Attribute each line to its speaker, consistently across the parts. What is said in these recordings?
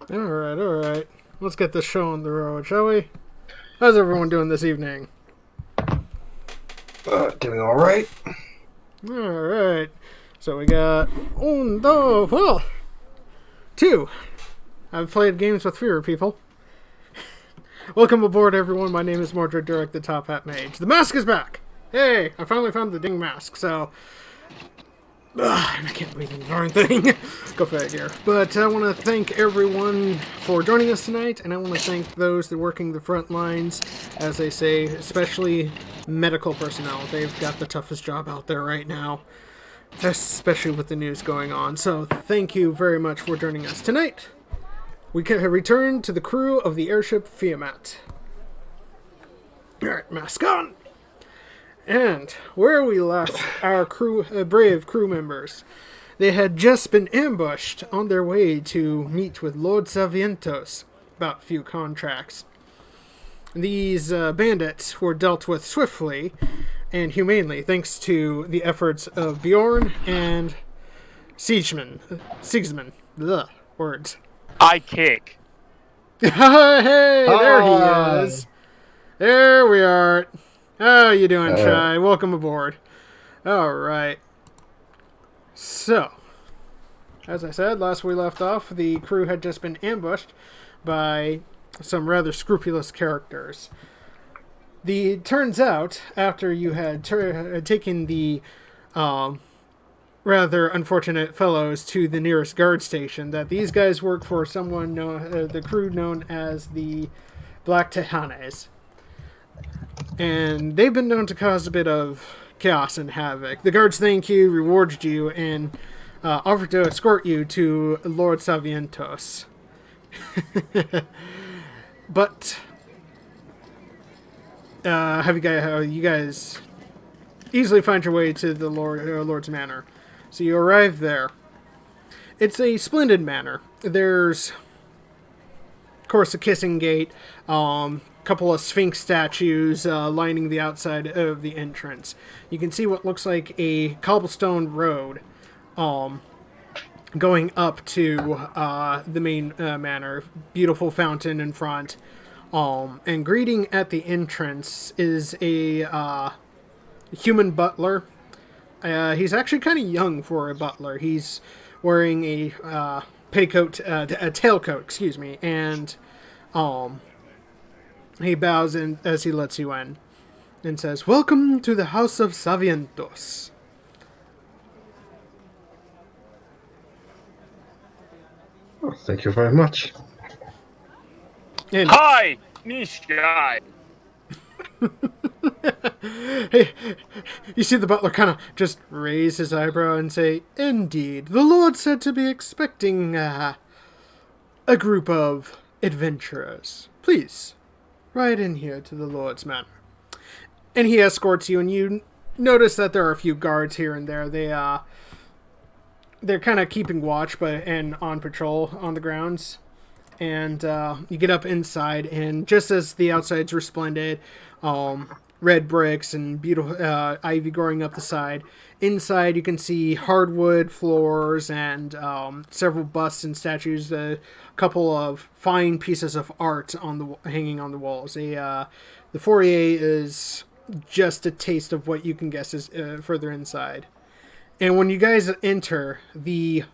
Speaker 1: Alright. Let's get this show on the road, shall we? How's everyone doing this evening?
Speaker 2: Doing alright.
Speaker 1: Alright. So we got two. I've played games with fewer people. Welcome aboard, everyone. My name is Mordred Durek, the Top Hat Mage. The mask is back! Hey, I finally found the ding mask, so... I can't believe the darn thing. Go figure. But I want to thank everyone for joining us tonight, and I want to thank those that are working the front lines, as they say, especially medical personnel. They've got the toughest job out there right now, especially with the news going on. So thank you very much for joining us tonight. We can return to the crew of the airship Fiomat. Alright, mask on. And where we left our brave crew members, they had just been ambushed on their way to meet with Lord Savientos about a few contracts. These bandits were dealt with swiftly and humanely thanks to the efforts of Bjorn and Sigismund. Ugh, words.
Speaker 3: I kick.
Speaker 1: Hey, there he is. There we are. How you doing, Shy? Welcome aboard. Alright. So, as I said, last we left off, the crew had just been ambushed by some rather scrupulous characters. Turns out, after you had taken the rather unfortunate fellows to the nearest guard station, that these guys work for someone the crew known as the Black Tejanes. And they've been known to cause a bit of chaos and havoc. The guards thank you, rewarded you, and offered to escort you to Lord Savientos. But you guys easily find your way to the Lord's Manor. So you arrive there. It's a splendid manor. There's, of course, a kissing gate, couple of Sphinx statues lining the outside of the entrance. You can see what looks like a cobblestone road going up to the main manor. Beautiful fountain in front. And greeting at the entrance is a human butler. He's actually kind of young for a butler. He's wearing a tailcoat, and he bows in as he lets you in and says, "Welcome to the House of Savientos."
Speaker 2: Oh, thank you very much.
Speaker 1: And
Speaker 3: Hi, Nishai.
Speaker 1: hey, you see the butler kind of just raise his eyebrow and say, "Indeed, the Lord said to be expecting a group of adventurers. Please, right in here to the Lord's Manor." And he escorts you, and you notice that there are a few guards here and there. They're kind of keeping watch, and on patrol on the grounds. And you get up inside, and just as the outside's resplendent, red bricks and beautiful ivy growing up the side, inside you can see hardwood floors and several busts and statues, a couple of fine pieces of art hanging on the walls. The foyer is just a taste of what you can guess is further inside. And when you guys enter, the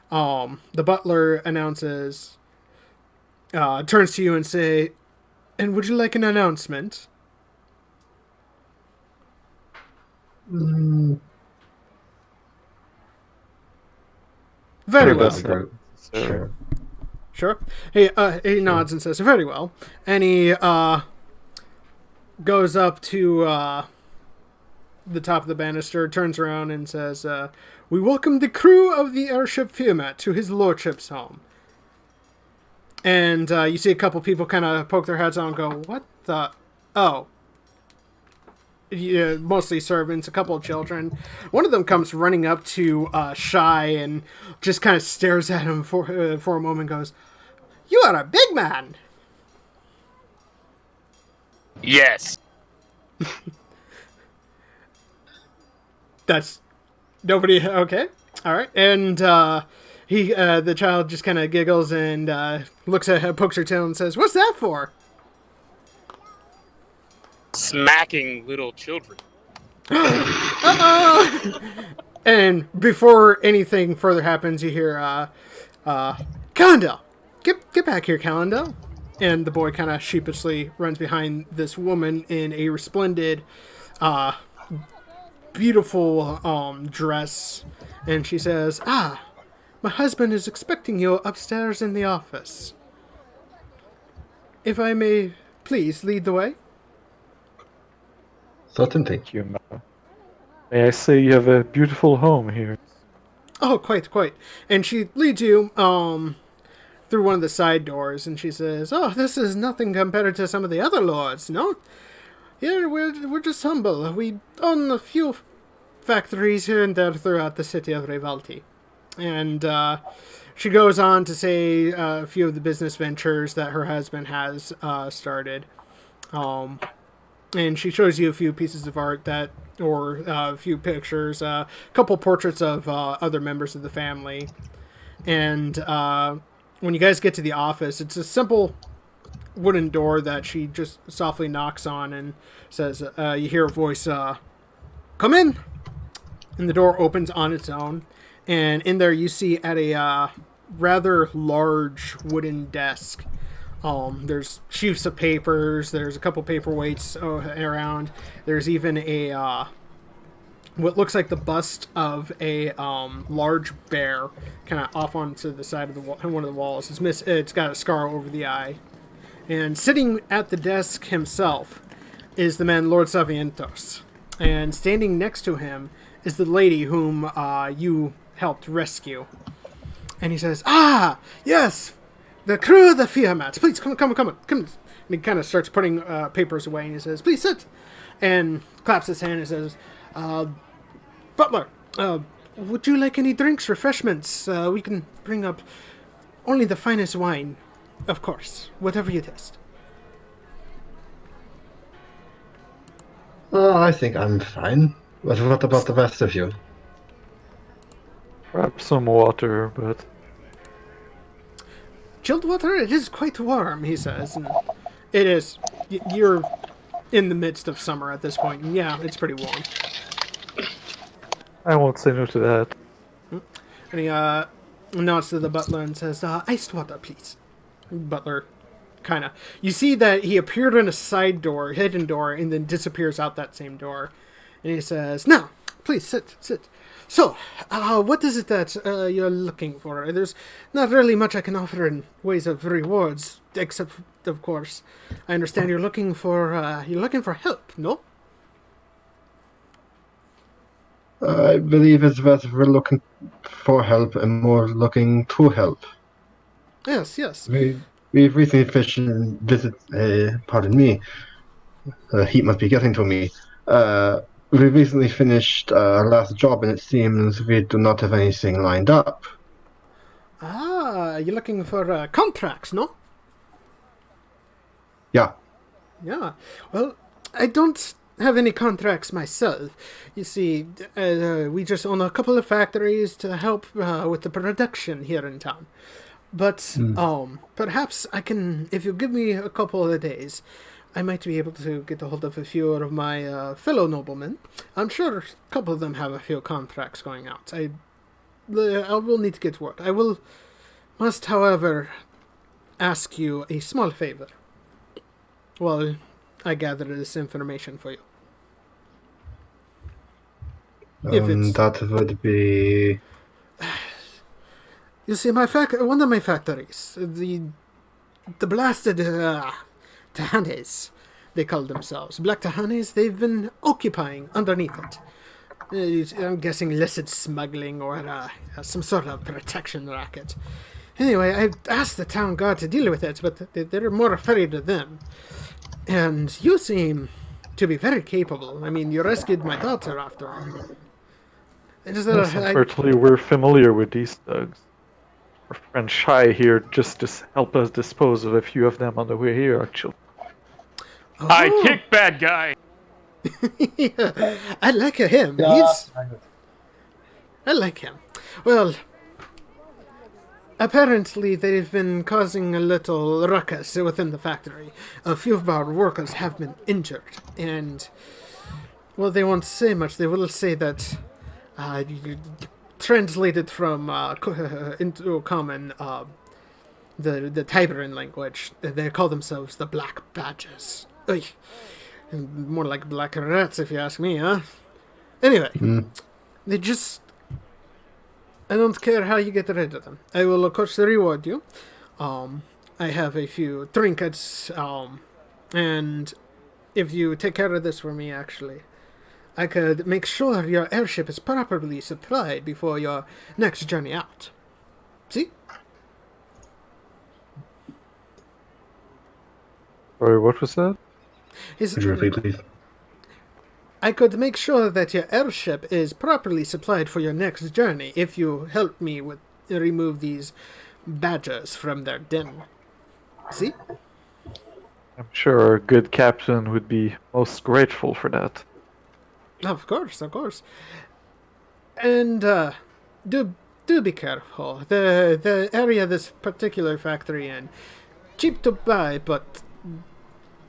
Speaker 1: butler announces, turns to you and say, "And would you like an announcement?" Very well. Sure. He nods and says, "Very well." And he goes up to the top of the banister, turns around and says, "We welcome the crew of the airship Fiomat to his lordship's home." And you see a couple people kind of poke their heads out and go, "What the? Oh." Yeah, mostly servants, a couple of children. One of them comes running up to Shy and just kind of stares at him for a moment and goes, "You are a big man."
Speaker 3: Yes.
Speaker 1: That's nobody. Okay. All right. And The child just kind of giggles and looks at her, pokes her tail, and says, "What's that for?"
Speaker 3: Smacking little children.
Speaker 1: Uh-oh! And before anything further happens, you hear, "Calendar! Get back here, Calendar!" And the boy kind of sheepishly runs behind this woman in a resplendent, beautiful dress. And she says, my husband is expecting you upstairs in the office. If I may please lead the way?
Speaker 2: Certainly.
Speaker 4: Thank you, ma'am. May I say you have a beautiful home here?
Speaker 1: Oh, quite. And she leads you through one of the side doors, and she says, "Oh, this is nothing compared to some of the other lords, no? Here, we're just humble. We own a few factories here and there throughout the city of Revalti." And she goes on to say a few of the business ventures that her husband has started. And she shows you a few pieces of art or a few pictures, a couple portraits of other members of the family. And when you guys get to the office, it's a simple wooden door that she just softly knocks on and says, you hear a voice, "Come in!" And the door opens on its own. And in there you see at a rather large wooden desk, there's sheafs of papers, there's a couple paperweights around, there's even a what looks like the bust of a large bear kind of off onto the side of one of the walls. It's got a scar over the eye. And sitting at the desk himself is the man Lord Savientos. And standing next to him is the lady whom you helped rescue. And he says, yes, the crew of the Fiomat. Please, come on. And he kind of starts putting papers away, and he says, "Please sit." And claps his hand and says, "Butler, would you like any drinks, refreshments? We can bring up only the finest wine, of course, whatever you taste."
Speaker 2: I think I'm fine. But what about the rest of you?
Speaker 4: Perhaps some water, but
Speaker 1: "Chilled water? It is quite warm," he says. And it is. You're in the midst of summer at this point, and yeah, it's pretty warm.
Speaker 4: I won't say no to that.
Speaker 1: And he nods to the butler and says, "Iced water, please." Butler kind of... You see that he appeared in a side door, hidden door, and then disappears out that same door. And he says, "Now, please, sit. So, what is it that you're looking for? There's not really much I can offer in ways of rewards, except, of course, I understand you're looking for help, no?"
Speaker 2: I believe it's that we're looking for help and more looking to help.
Speaker 1: Yes.
Speaker 2: We've recently pardon me, the heat must be getting to me. We recently finished our last job, and it seems we do not have anything lined up.
Speaker 1: You're looking for contracts, no?
Speaker 2: Yeah.
Speaker 1: Yeah. Well, I don't have any contracts myself. You see, we just own a couple of factories to help with the production here in town. But perhaps I can, if you give me a couple of days, I might be able to get a hold of a few of my fellow noblemen. I'm sure a couple of them have a few contracts going out. I will need to get to work. Must, however, ask you a small favor. Well, I gathered this information for you.
Speaker 2: That would be...
Speaker 1: You see, one of my factories, the blasted Tahanes, they call themselves. Black Tahanes, they've been occupying underneath it. I'm guessing illicit smuggling or some sort of protection racket. Anyway, I asked the town guard to deal with it, but they're more afraid of them. And you seem to be very capable. I mean, you rescued my daughter after all.
Speaker 4: Unfortunately, we're familiar with these thugs. Our friend Shai here just helped us dispose of a few of them on the way here, actually.
Speaker 1: Oh.
Speaker 3: I kick bad guy.
Speaker 1: Yeah, I like him. I like him. Well, apparently they've been causing a little ruckus within the factory. A few of our workers have been injured, and, well, they won't say much. They will say that, translated from into common, the Tiberan language, they call themselves the Black Badges. Oy. More like black rats, if you ask me, huh? Anyway, they just... I don't care how you get rid of them. I will, of course, reward you. I have a few trinkets, and if you take care of this for me, actually, I could make sure your airship is properly supplied before your next journey out. See?
Speaker 4: Sorry, what was that?
Speaker 2: Could you repeat, please?
Speaker 1: I could make sure that your airship is properly supplied for your next journey if you help me with remove these badgers from their den. See?
Speaker 4: I'm sure a good captain would be most grateful for that.
Speaker 1: Of course, of course. And do be careful. The area this particular factory in, cheap to buy, but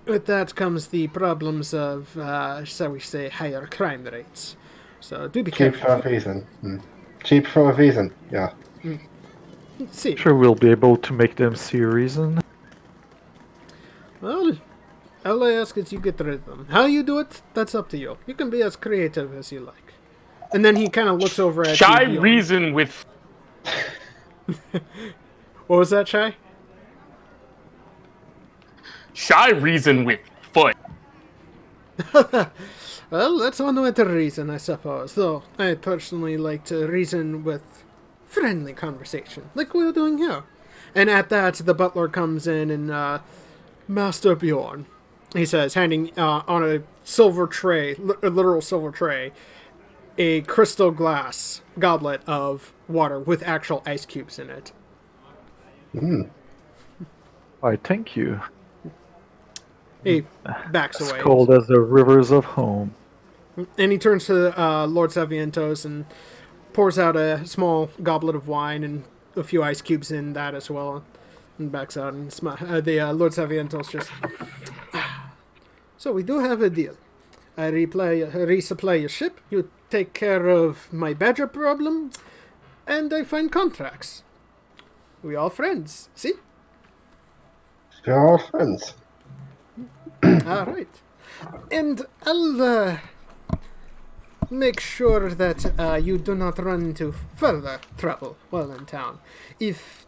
Speaker 1: with that comes the problems of, shall we say, higher crime rates. So do be
Speaker 2: Cheap
Speaker 1: careful.
Speaker 2: for a reason. Cheap for a reason, yeah.
Speaker 1: See,
Speaker 4: Sure, we'll be able to make them see a reason.
Speaker 1: well, all I ask is you get rid of them. How you do it, that's up to you. You can be as creative as you like. And then he kind of looks over at
Speaker 3: Shy
Speaker 1: you.
Speaker 3: reason with
Speaker 1: What was that, Shy?
Speaker 3: Shy reason with foot.
Speaker 1: Well, that's one way to reason, I suppose. Though I personally like to reason with friendly conversation, like we were doing here. And at that, the butler comes in and, Master Bjorn, he says, handing on a silver tray, a literal silver tray, a crystal glass goblet of water with actual ice cubes in it.
Speaker 4: Why, thank you.
Speaker 1: He backs
Speaker 4: As
Speaker 1: away.
Speaker 4: cold as the rivers of home.
Speaker 1: And he turns to Lord Savientos and pours out a small goblet of wine and a few ice cubes in that as well. And backs out and the Lord Savientos just... So we do have a deal. I resupply your ship, you take care of my badger problem, and I find contracts. We all friends, see?
Speaker 2: We're all friends.
Speaker 1: Alright. And I'll make sure that you do not run into further trouble while in town. If,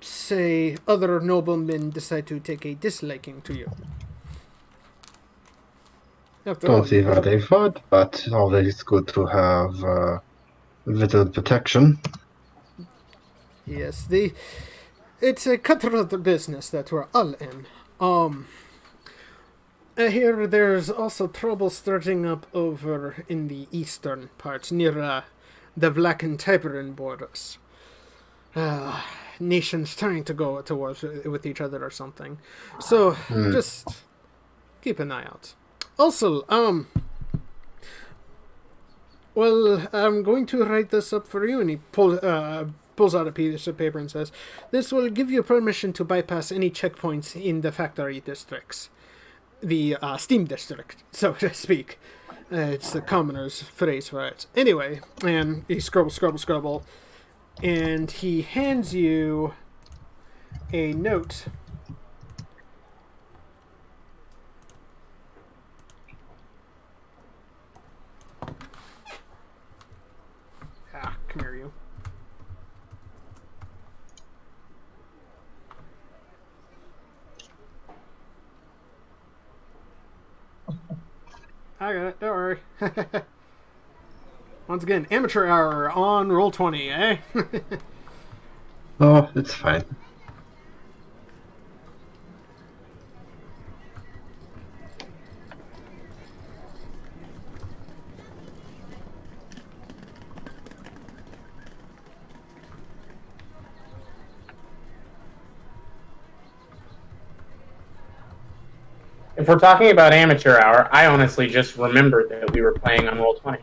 Speaker 1: say, other noblemen decide to take a disliking to you. After all,
Speaker 2: Don't see how they would, but always good to have a little protection.
Speaker 1: yes, it's a cutthroat business that we're all in. I hear there's also trouble starting up over in the eastern parts, near the Vlach and Tiberan borders. Nations trying to go to war with each other or something. So, just keep an eye out. Also, well, I'm going to write this up for you, and he pulls out a piece of paper and says, this will give you permission to bypass any checkpoints in the factory districts. The steam district, so to speak. It's the commoner's phrase for it. Anyway, and he scribble, and he hands you a note. Come here, you. I got it, don't worry. Once again, amateur hour on Roll20, eh?
Speaker 2: Oh, it's fine.
Speaker 5: If we're talking about amateur hour, I honestly just remembered that we were playing on Roll20.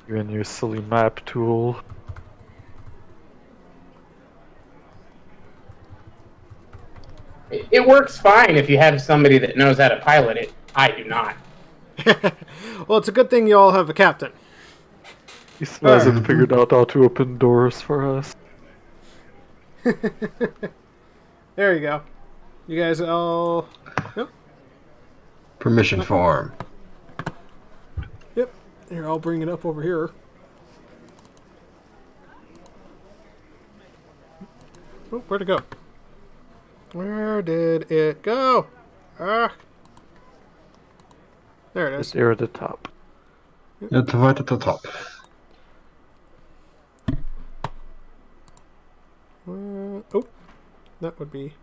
Speaker 4: You and your silly map tool.
Speaker 5: It works fine if you have somebody that knows how to pilot it. I do not.
Speaker 1: Well, it's a good thing you all have a captain.
Speaker 4: He still hasn't figured out how to open doors for us.
Speaker 1: There you go. You guys all... Yep.
Speaker 2: Permission form.
Speaker 1: Yep. Here, I'll bring it up over here. Oh, where'd it go? Where did it go? Ah. There it is.
Speaker 4: There at the top.
Speaker 2: It's right at the top.
Speaker 1: Oh, that would be...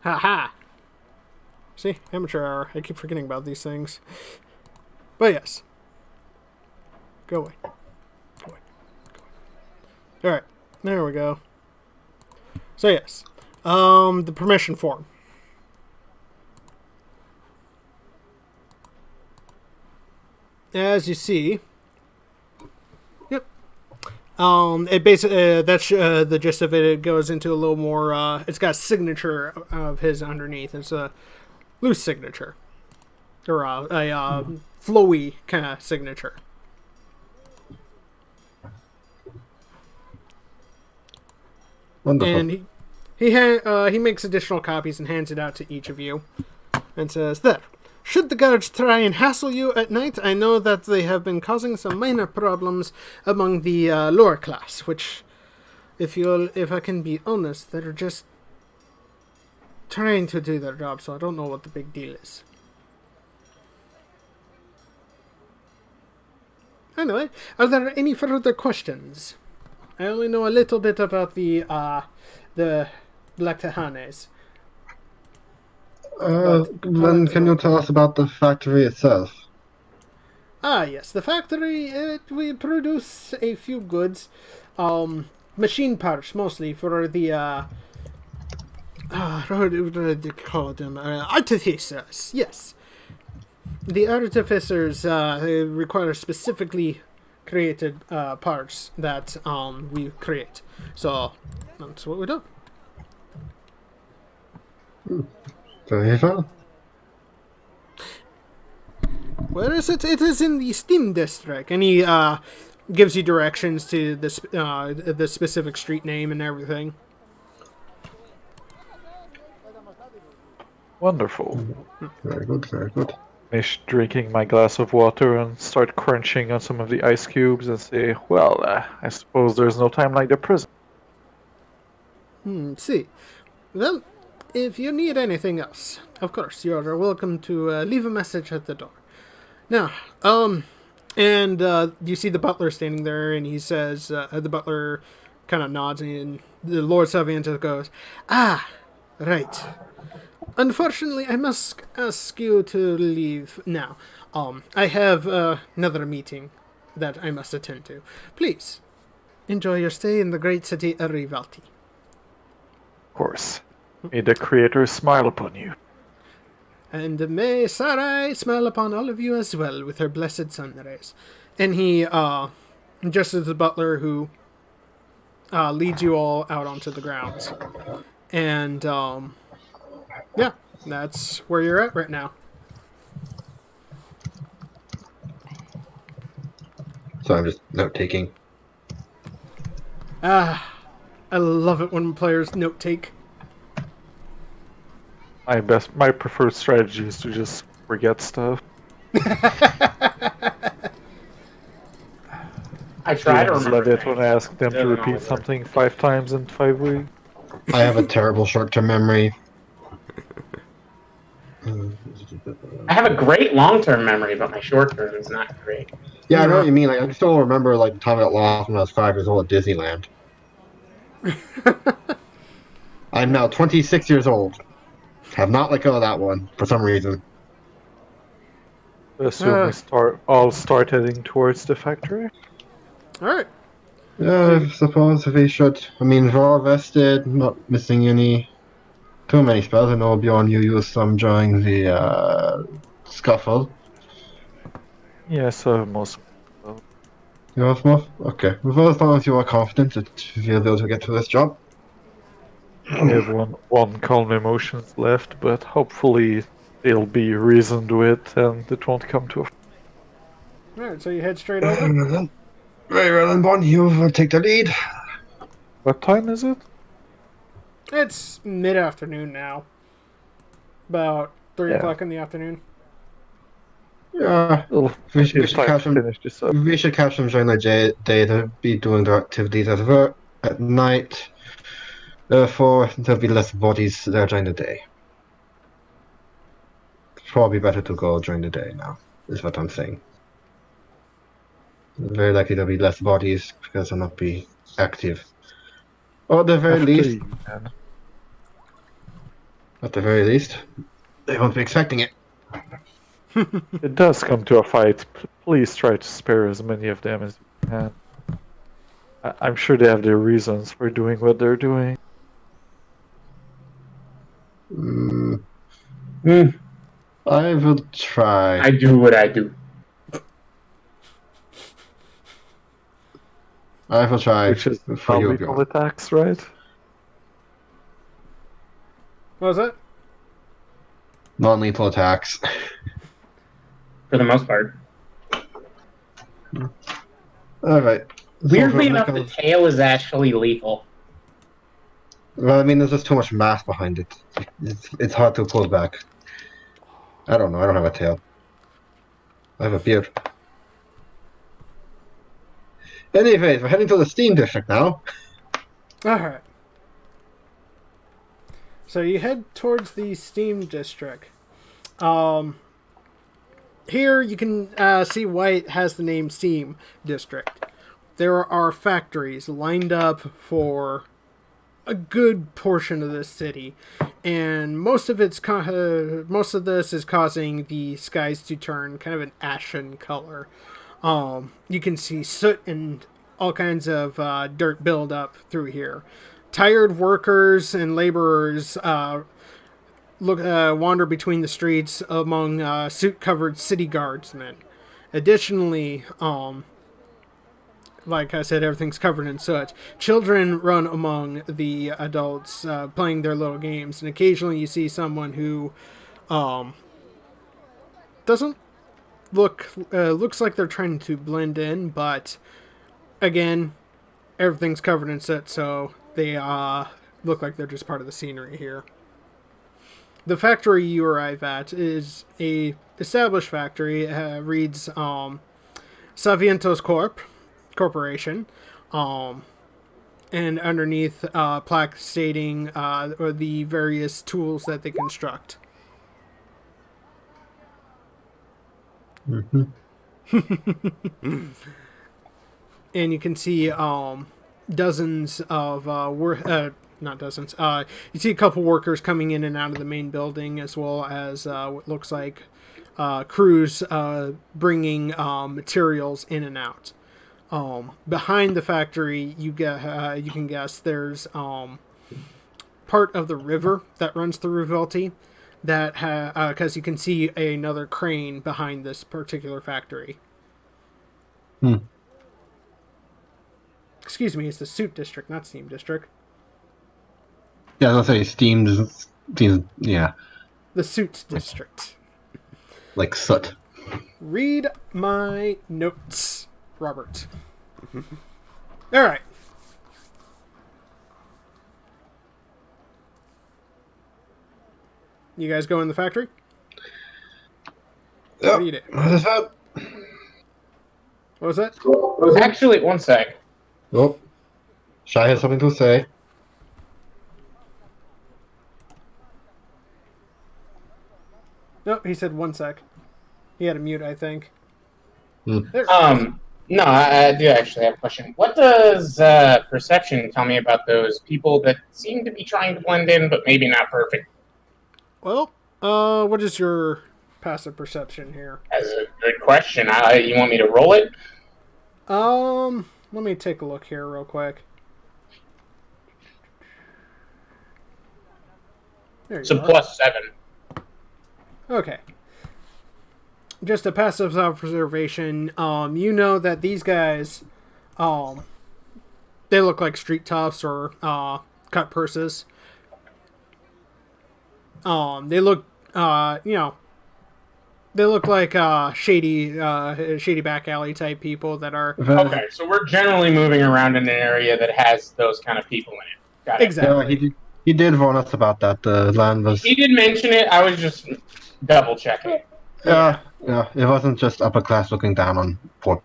Speaker 1: Ha-ha! See? Amateur hour. I keep forgetting about these things. But yes. Go away. Go away. Go away. Alright. There we go. So yes. The permission form. As you see... Yep. It basically that's the gist of it. It goes into a little more. It's got a signature of his underneath. It's a loose signature, or a flowy kind of signature.
Speaker 2: Wonderful.
Speaker 1: And he makes additional copies and hands it out to each of you, and says, "There. Should the guards try and hassle you at night, I know that they have been causing some minor problems among the lower class, which, if I can be honest, they're just trying to do their job, so I don't know what the big deal is." Anyway, are there any further questions? I only know a little bit about the Black Tejanes.
Speaker 2: Then can you tell us about the factory itself?
Speaker 1: Ah, yes, the factory, we produce a few goods, machine parts mostly for the, what do they call them? Artificers, yes. The artificers, require specifically created, parts that, we create. So, that's what we do.
Speaker 2: Very well.
Speaker 1: Where is it? It is in the Steam District. And he gives you directions to the specific street name and everything.
Speaker 4: Wonderful.
Speaker 2: Very good, very good.
Speaker 4: Finish drinking my glass of water and start crunching on some of the ice cubes and say, well, I suppose there's no time like the prison.
Speaker 1: See. Well, if you need anything else, of course, you're welcome to leave a message at the door. Now, and you see the butler standing there, and he says, the butler kind of nods, and the Lord Savienta goes, "Ah, right. Unfortunately, I must ask you to leave now. I have another meeting that I must attend to. Please, enjoy your stay in the great city of Rivalti."
Speaker 4: Of course. May the Creator smile upon you.
Speaker 1: "And may Sarai smile upon all of you as well with her blessed sun rays." And he addresses the butler, who leads you all out onto the grounds. And, yeah, that's where you're at right now.
Speaker 2: So I'm just note-taking.
Speaker 1: I love it when players note-take.
Speaker 4: My preferred strategy is to just forget stuff.
Speaker 5: I try to
Speaker 4: Just
Speaker 5: remember.
Speaker 4: let it when I ask them to
Speaker 5: Doesn't
Speaker 4: repeat
Speaker 5: always work.
Speaker 4: something 5 times in 5 weeks.
Speaker 2: I have a terrible short-term memory.
Speaker 5: I have a great long-term memory, but my short-term is not great.
Speaker 2: Yeah, I know what you mean. Like, I still remember like the time I got lost when I was 5 years old at Disneyland. I'm now 26 years old. Have not let go of that one for some reason.
Speaker 4: Assume I'll start heading towards the factory.
Speaker 1: Alright.
Speaker 2: Yeah, I suppose we should. I mean, we're all rested, not missing too many spells. I know Bjorn, you used some during the scuffle.
Speaker 4: Yes, most.
Speaker 2: You have more? Okay. Well, as long as you are confident that you'll be able to get through this job.
Speaker 4: I have one calm emotions left, but hopefully they'll be reasoned with and it won't come to a.
Speaker 1: Alright, so you head straight over?
Speaker 2: Very well, then, Bond. You will take the lead.
Speaker 4: What time is it?
Speaker 1: It's mid-afternoon now. About 3
Speaker 4: Yeah.
Speaker 1: o'clock in the afternoon.
Speaker 2: Yeah.
Speaker 4: Well,
Speaker 2: We
Speaker 4: plenty of
Speaker 2: should
Speaker 4: time
Speaker 2: catch
Speaker 4: to
Speaker 2: them.
Speaker 4: finish this up.
Speaker 2: We should catch them during the day to be doing their activities at work at night. Therefore, there'll be less bodies there during the day. It's probably better to go during the day now, is what I'm saying. Very likely there'll be less bodies because they'll not be active. Or at the very
Speaker 4: After
Speaker 2: least,
Speaker 4: you, man.
Speaker 2: they won't be expecting it.
Speaker 4: It does come to a fight. Please try to spare as many of them as you can. I'm sure they have their reasons for doing what they're doing.
Speaker 2: Mm,
Speaker 5: Hmm,
Speaker 2: I will try.
Speaker 5: I do what I do.
Speaker 2: I will try
Speaker 4: Which is
Speaker 2: for you,
Speaker 4: non-lethal
Speaker 2: Bjorn.
Speaker 4: attacks, right?
Speaker 1: What was that?
Speaker 2: Non-lethal attacks.
Speaker 5: For the most part.
Speaker 2: Alright.
Speaker 5: Weirdly enough, the tail is actually lethal.
Speaker 2: Well, I mean, there's just too much mass behind it. It's hard to pull back. I don't know. I don't have a tail. I have a beard. Anyways, we're heading to the Steam District now.
Speaker 1: Alright. So you head towards the Steam District. Here you can see why it has the name Steam District. There are factories lined up for a good portion of this city, and most of this is causing the skies to turn kind of an ashen color. You can see soot and all kinds of dirt build up through here. Tired workers and laborers wander between the streets among suit-covered city guardsmen. Additionally, like I said, everything's covered in soot. Children run among the adults playing their little games, and occasionally you see someone who doesn't looks like they're trying to blend in, but again, everything's covered in soot, so they look like they're just part of the scenery here. The factory you arrive at is a established factory. It reads Savientos Corporation, and underneath plaque stating the various tools that they construct.
Speaker 2: Mm-hmm.
Speaker 1: And you can see dozens of not dozens. You see a couple workers coming in and out of the main building, as well as what looks like crews bringing materials in and out. Behind the factory, you can guess there's part of the river that runs through Velti, that because you can see another crane behind this particular factory. Excuse me, it's the Suit District, not Steam District.
Speaker 2: Yeah, I'll say Steam. Yeah,
Speaker 1: The Suit District.
Speaker 2: like soot.
Speaker 1: Read my notes, Robert. Alright. You guys go in the factory?
Speaker 2: Yep.
Speaker 1: What do you do?
Speaker 2: What is that?
Speaker 1: What was that?
Speaker 5: Actually, one sec.
Speaker 2: Oh, Shai has something to say.
Speaker 1: No, he said 1 sec. He had a mute, I think.
Speaker 2: Hmm.
Speaker 1: There.
Speaker 5: No, I do actually have a question. What does perception tell me about those people that seem to be trying to blend in, but maybe not perfect?
Speaker 1: Well, what is your passive perception here?
Speaker 5: That's a good question. You want me to roll it?
Speaker 1: Let me take a look here real quick. There you
Speaker 5: It's a
Speaker 1: are.
Speaker 5: +7.
Speaker 1: Okay. just a passive observation, you know that these guys, they look like street toughs or cut purses. They look, they look like shady back alley type people that are
Speaker 5: Okay, so we're generally moving around in an area that has those kind of people in it. Got it.
Speaker 1: exactly.
Speaker 2: Yeah, he did warn us about that. The land was.
Speaker 5: He did mention it. I was just double checking.
Speaker 2: Yeah, it wasn't just upper class looking down on poor.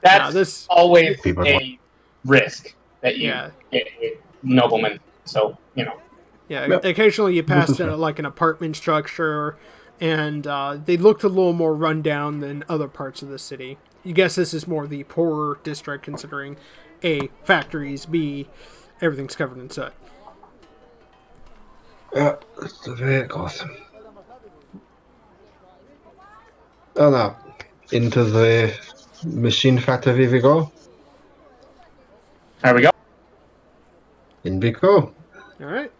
Speaker 5: That's
Speaker 1: this
Speaker 5: always
Speaker 2: people.
Speaker 5: a risk that you get with noblemen. So, you know.
Speaker 1: Yeah,
Speaker 2: Yep.
Speaker 1: occasionally you pass
Speaker 2: This is fair.
Speaker 1: like an apartment structure, and they looked a little more run down than other parts of the city. You guess this is more the poorer district, considering A, factories, B, everything's covered in soot.
Speaker 2: Yeah, that's the way it goes. Oh no. Into the machine factory we go.
Speaker 5: There we go.
Speaker 2: In we go.
Speaker 1: Alright.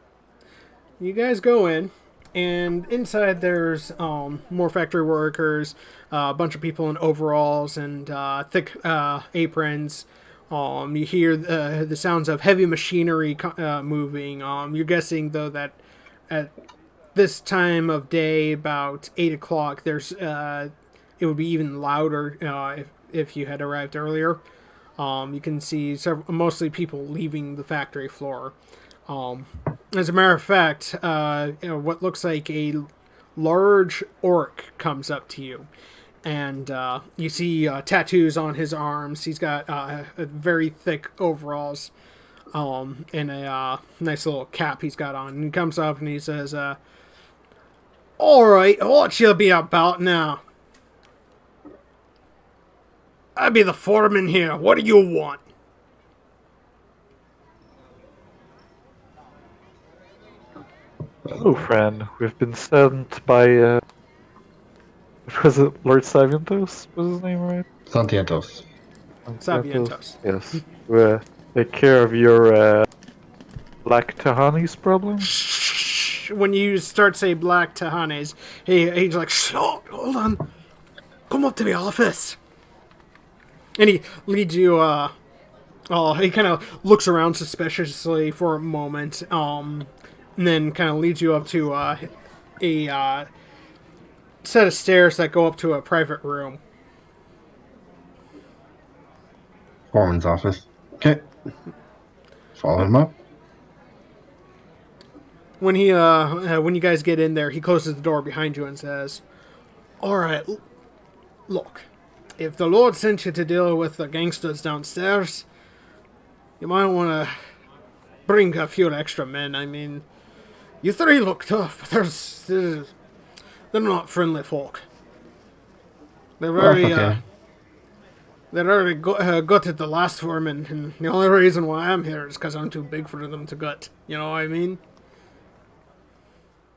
Speaker 1: You guys go in, and inside there's more factory workers, a bunch of people in overalls and thick aprons. You hear the sounds of heavy machinery moving. You're guessing, though, that at this time of day, about 8 o'clock, there's it would be even louder if you had arrived earlier. You can see mostly people leaving the factory floor. As a matter of fact, what looks like a large orc comes up to you. And you see tattoos on his arms. He's got a very thick overalls and a nice little cap he's got on. And he comes up and he says, all right, what you be about now? I be the foreman here. What do you want?
Speaker 4: Hello, friend. We've been sent by, was it Lord Savientos? Was his name right?
Speaker 2: Santiatos.
Speaker 1: Savientos.
Speaker 4: Yes. To take care of your Black Tahani's problem?
Speaker 1: When you start say Black Tahanes, he's like, shut, hold on. Come up to the office. And he leads you, he kind of looks around suspiciously for a moment, and then kind of leads you up to a set of stairs that go up to a private room.
Speaker 2: Foreman's office. Okay. Follow him up.
Speaker 1: When when you guys get in there, he closes the door behind you and says, all right, look, if the Lord sent you to deal with the gangsters downstairs, you might want to bring a few extra men. I mean, you three look tough, but they're not friendly folk. They're very,
Speaker 2: okay.
Speaker 1: they already gutted the last foreman, and the only reason why I'm here is because I'm too big for them to gut. You know what I mean?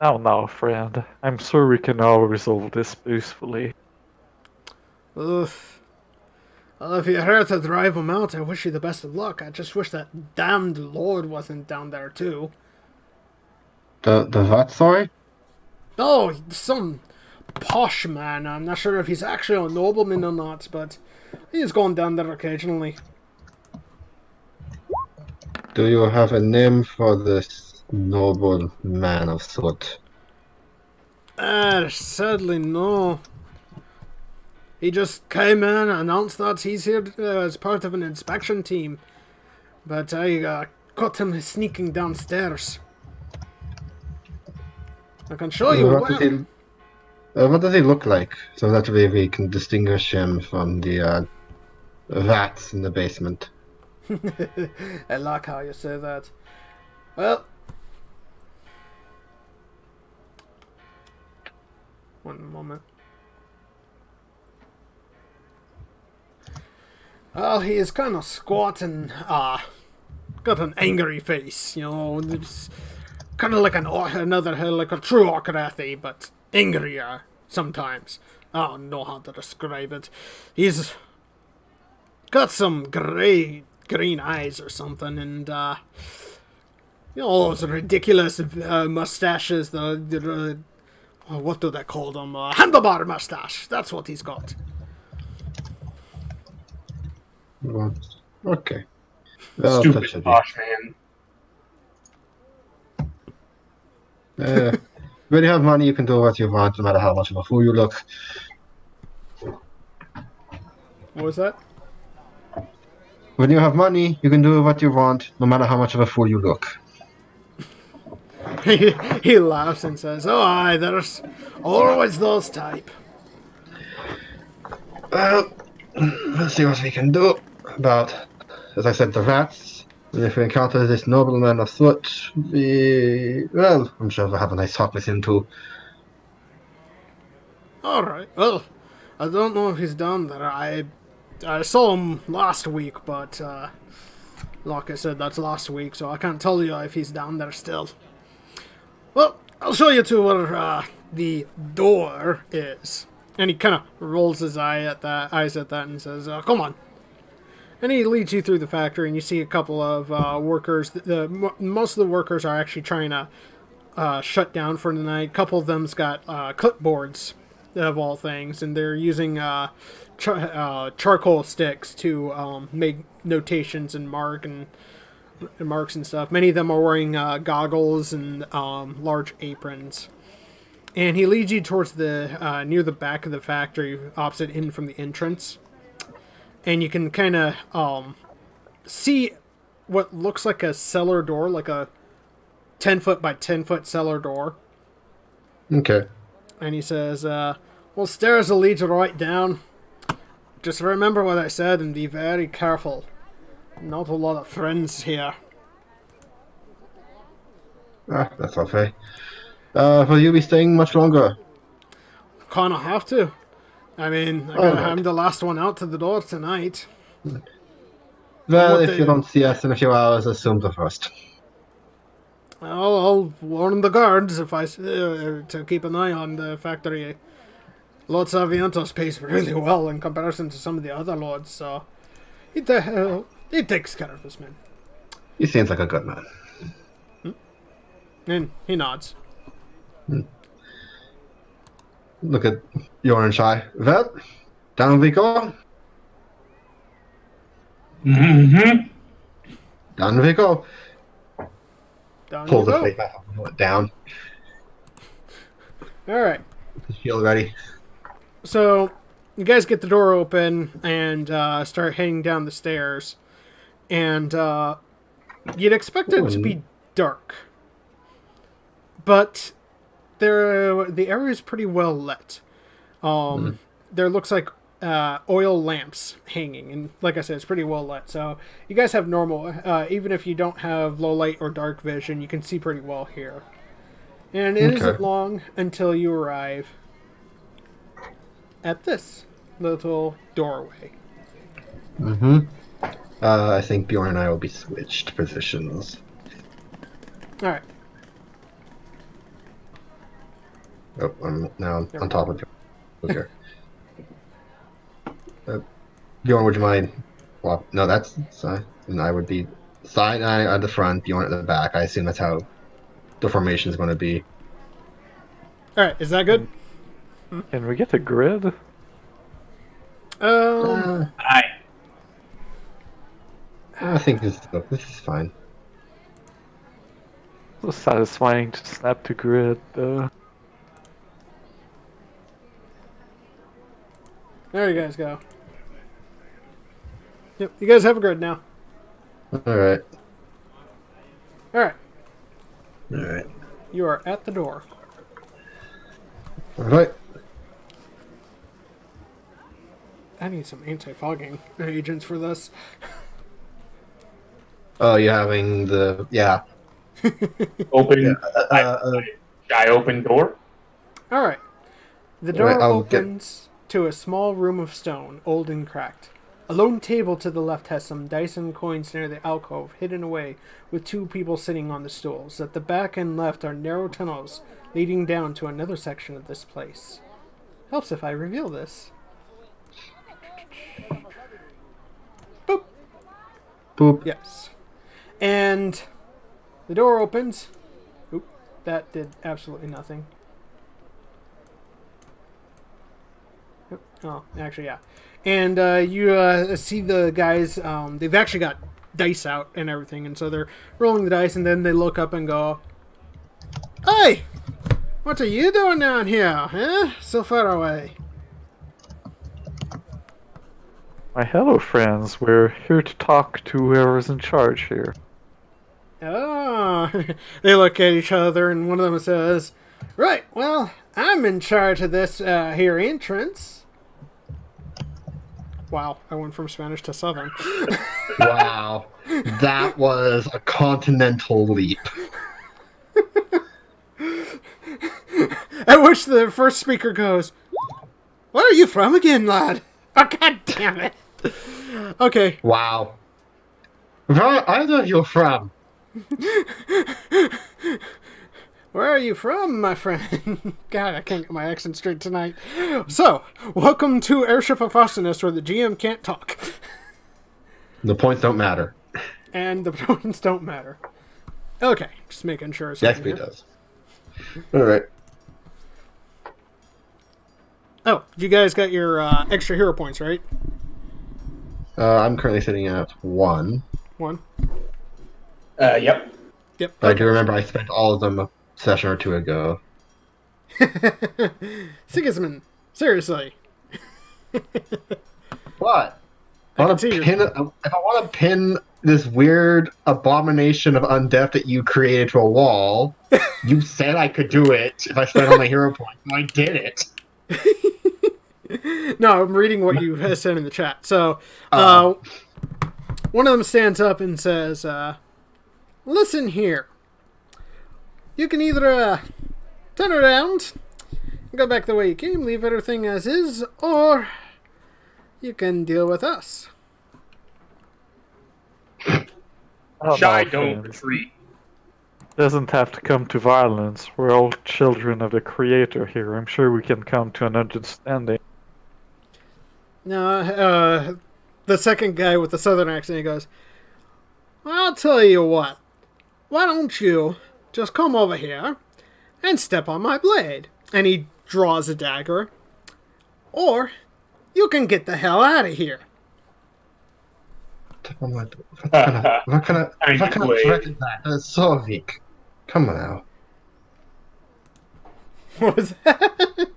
Speaker 4: Now, friend. I'm sure we can all resolve this peacefully.
Speaker 1: Oof. Well, if you're here to drive them out, I wish you the best of luck. I just wish that damned Lord wasn't down there, too.
Speaker 2: The what, sorry?
Speaker 1: Oh, some posh man. I'm not sure if he's actually a nobleman or not, but he's going down there occasionally.
Speaker 2: Do you have a name for this noble man of soot?
Speaker 1: Sadly, no. He just came in and announced that he's here as part of an inspection team. But I caught him sneaking downstairs. I can show you
Speaker 2: What does he look like? So that way we can distinguish him from the rats in the basement.
Speaker 1: I like how you say that. Well, one moment. Well, he is kind of squat and got an angry face. You know, it's kind of like like a true Orcarathi, but angrier sometimes. I don't know how to describe it. He's got some green eyes or something, and you know, those ridiculous mustaches, the what do they call them? Handlebar mustache. That's what he's got.
Speaker 2: Well, okay. Well, that
Speaker 5: Stupid
Speaker 2: should be.
Speaker 5: posh man.
Speaker 2: When you have money, you can do what you want, no matter how much of a fool you look.
Speaker 1: What was that?
Speaker 2: When you have money, you can do what you want, no matter how much of a fool you look.
Speaker 1: He laughs and says, "Oh, aye, there's always those type."
Speaker 2: Well, let's see what we can do about, as I said, the rats. And if we encounter this nobleman of foot, I'm sure we'll have a nice talk with him too.
Speaker 1: All right. Well, I don't know if he's down there. I saw him last week, but like I said, that's last week, so I can't tell you if he's down there still. Well, I'll show you to where the door is. And he kind of rolls his eyes at that and says, "Come on." And he leads you through the factory, and you see a couple of workers. Most of the workers are actually trying to shut down for the night. A couple of them's got clipboards, of all things, and they're using charcoal sticks to make notations and marks and stuff. Many of them are wearing goggles and large aprons. And he leads you towards the near the back of the factory, opposite in from the entrance. And you can kind of see what looks like a cellar door, like a 10-foot by 10-foot cellar door.
Speaker 2: Okay.
Speaker 1: And he says, well, stairs will lead you right down. Just remember what I said and be very careful. Not a lot of friends here.
Speaker 2: That's okay. Will you be staying much longer?
Speaker 1: Kind of have to. I mean, I'm the last one out to the door tonight.
Speaker 2: Well, if you don't see us in a few hours, assume the worst.
Speaker 1: I'll warn the guards if to keep an eye on the factory. Lord Savientos pays really well in comparison to some of the other lords, so he takes care of his men.
Speaker 2: He seems like a good man.
Speaker 1: And he nods.
Speaker 2: Look at Bjorn and Shy. Well, down we go.
Speaker 5: Mm-hmm.
Speaker 2: Down we go.
Speaker 1: Down
Speaker 2: Pull
Speaker 1: you
Speaker 2: the
Speaker 1: go.
Speaker 2: plate back up and pull it down.
Speaker 1: All right.
Speaker 2: Feel ready.
Speaker 1: So you guys get the door open and start heading down the stairs, and you'd expect it to be dark, but the area is pretty well lit. There looks like oil lamps hanging, and like I said, it's pretty well lit. So you guys have normal, even if you don't have low light or dark vision, you can see pretty well here. And it isn't long until you arrive at this little doorway.
Speaker 2: I think Bjorn and I will be switched positions.
Speaker 1: All right.
Speaker 2: Oh, I'm now on top of you. Okay. Bjorn, would you mind? Well, no, that's side. And I would be side eye at the front, Bjorn at the back. I assume that's how the formation is going to be.
Speaker 1: All right. Is that good?
Speaker 4: Can we get a grid?
Speaker 5: Aye.
Speaker 2: I think this is fine.
Speaker 4: So satisfying to snap to grid.
Speaker 1: There you guys go. Yep. You guys have a grid now.
Speaker 2: All right.
Speaker 1: All right.
Speaker 2: All right.
Speaker 1: You are at the door.
Speaker 2: All right.
Speaker 1: I need some anti-fogging agents for this.
Speaker 2: Oh, you're having the
Speaker 5: Open.
Speaker 2: Yeah,
Speaker 5: Shy open door.
Speaker 1: All right. The door
Speaker 2: Right, I'll
Speaker 1: opens to a small room of stone, old and cracked. A lone table to the left has some dice and coins near the alcove, hidden away, with two people sitting on the stools. At the back and left are narrow tunnels leading down to another section of this place. Helps if I reveal this. Boop.
Speaker 2: Boop.
Speaker 1: Yes. And the door opens. Oop, that did absolutely nothing. Oh, actually, yeah. And you see the guys, they've actually got dice out and everything, and so they're rolling the dice, and then they look up and go, "Hey! What are you doing down here, huh? So far away."
Speaker 4: My hello, friends. We're here to talk to whoever's in charge here.
Speaker 1: Oh, they look at each other, and one of them says, "Right, well, I'm in charge of this here entrance." Wow, I went from Spanish to Southern.
Speaker 2: Wow. That was a continental leap.
Speaker 1: At which the first speaker goes, "Where are you from again, lad?" Oh, God damn it. Okay.
Speaker 2: Wow. Where are you from?
Speaker 1: Where are you from, my friend? God, I can't get my accent straight tonight. So, welcome to Airship of Awesomeness, where the GM can't talk.
Speaker 2: The points don't matter.
Speaker 1: And the points don't matter. Okay, just making sure.
Speaker 2: The XP does. Alright.
Speaker 1: Oh, you guys got your extra hero points, right?
Speaker 2: I'm currently sitting at 1.
Speaker 1: 1.
Speaker 5: Yep.
Speaker 1: Yep.
Speaker 2: I do remember I spent all of them a session or two ago.
Speaker 1: Sigismund, seriously.
Speaker 2: What?
Speaker 1: I
Speaker 2: I
Speaker 1: can
Speaker 2: want
Speaker 1: see
Speaker 2: to
Speaker 1: you.
Speaker 2: pin. If I want to pin this weird abomination of undeath that you created to a wall, you said I could do it if I spent all my hero points, and I did it.
Speaker 1: No, I'm reading what you sent in the chat. So, one of them stands up and says, "Listen here. You can either turn around, go back the way you came, leave everything as is, or you can deal with us."
Speaker 5: Shy, don't retreat.
Speaker 4: Doesn't have to come to violence. We're all children of the Creator here. I'm sure we can come to an understanding.
Speaker 1: No, the second guy with the southern accent, he goes, "I'll tell you what. Why don't you just come over here and step on my blade?" And he draws a dagger. "Or you can get the hell out of here."
Speaker 2: What kind of
Speaker 5: Blade.
Speaker 2: threat is that? That's so weak. Come on now.
Speaker 1: What was that?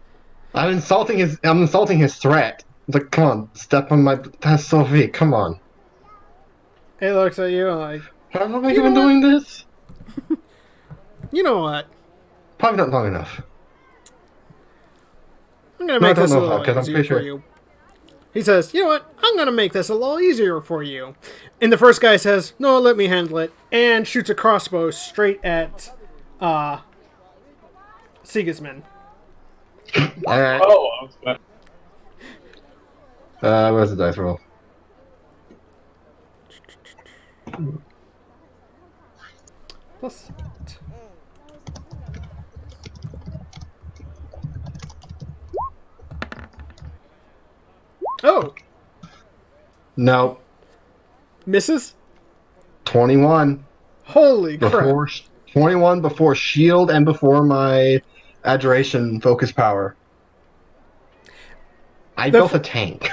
Speaker 2: I'm insulting his threat. It's like, come on, step on my. That's so weak. Come on.
Speaker 1: He looks at you like,
Speaker 2: How long have I
Speaker 1: You
Speaker 2: been
Speaker 1: know
Speaker 2: doing this?
Speaker 1: "You know what?
Speaker 2: Probably not long enough.
Speaker 1: I'm going to
Speaker 2: No, I
Speaker 1: make
Speaker 2: don't
Speaker 1: this a
Speaker 2: know how,
Speaker 1: little
Speaker 2: 'cause I'm
Speaker 1: easier
Speaker 2: pretty
Speaker 1: for
Speaker 2: sure-
Speaker 1: you." He says, "You know what? I'm going to make this a little easier for you." And the first guy says, "No, let me handle it," and shoots a crossbow straight at Sigismund.
Speaker 2: Alright.
Speaker 5: Oh, I was gonna...
Speaker 2: Where's the dice roll?
Speaker 1: Plus 8. Oh,
Speaker 2: No.
Speaker 1: misses?
Speaker 2: 21.
Speaker 1: Holy crap.
Speaker 2: Before 21 before shield and before my adoration focus power. I
Speaker 1: The
Speaker 2: built a tank.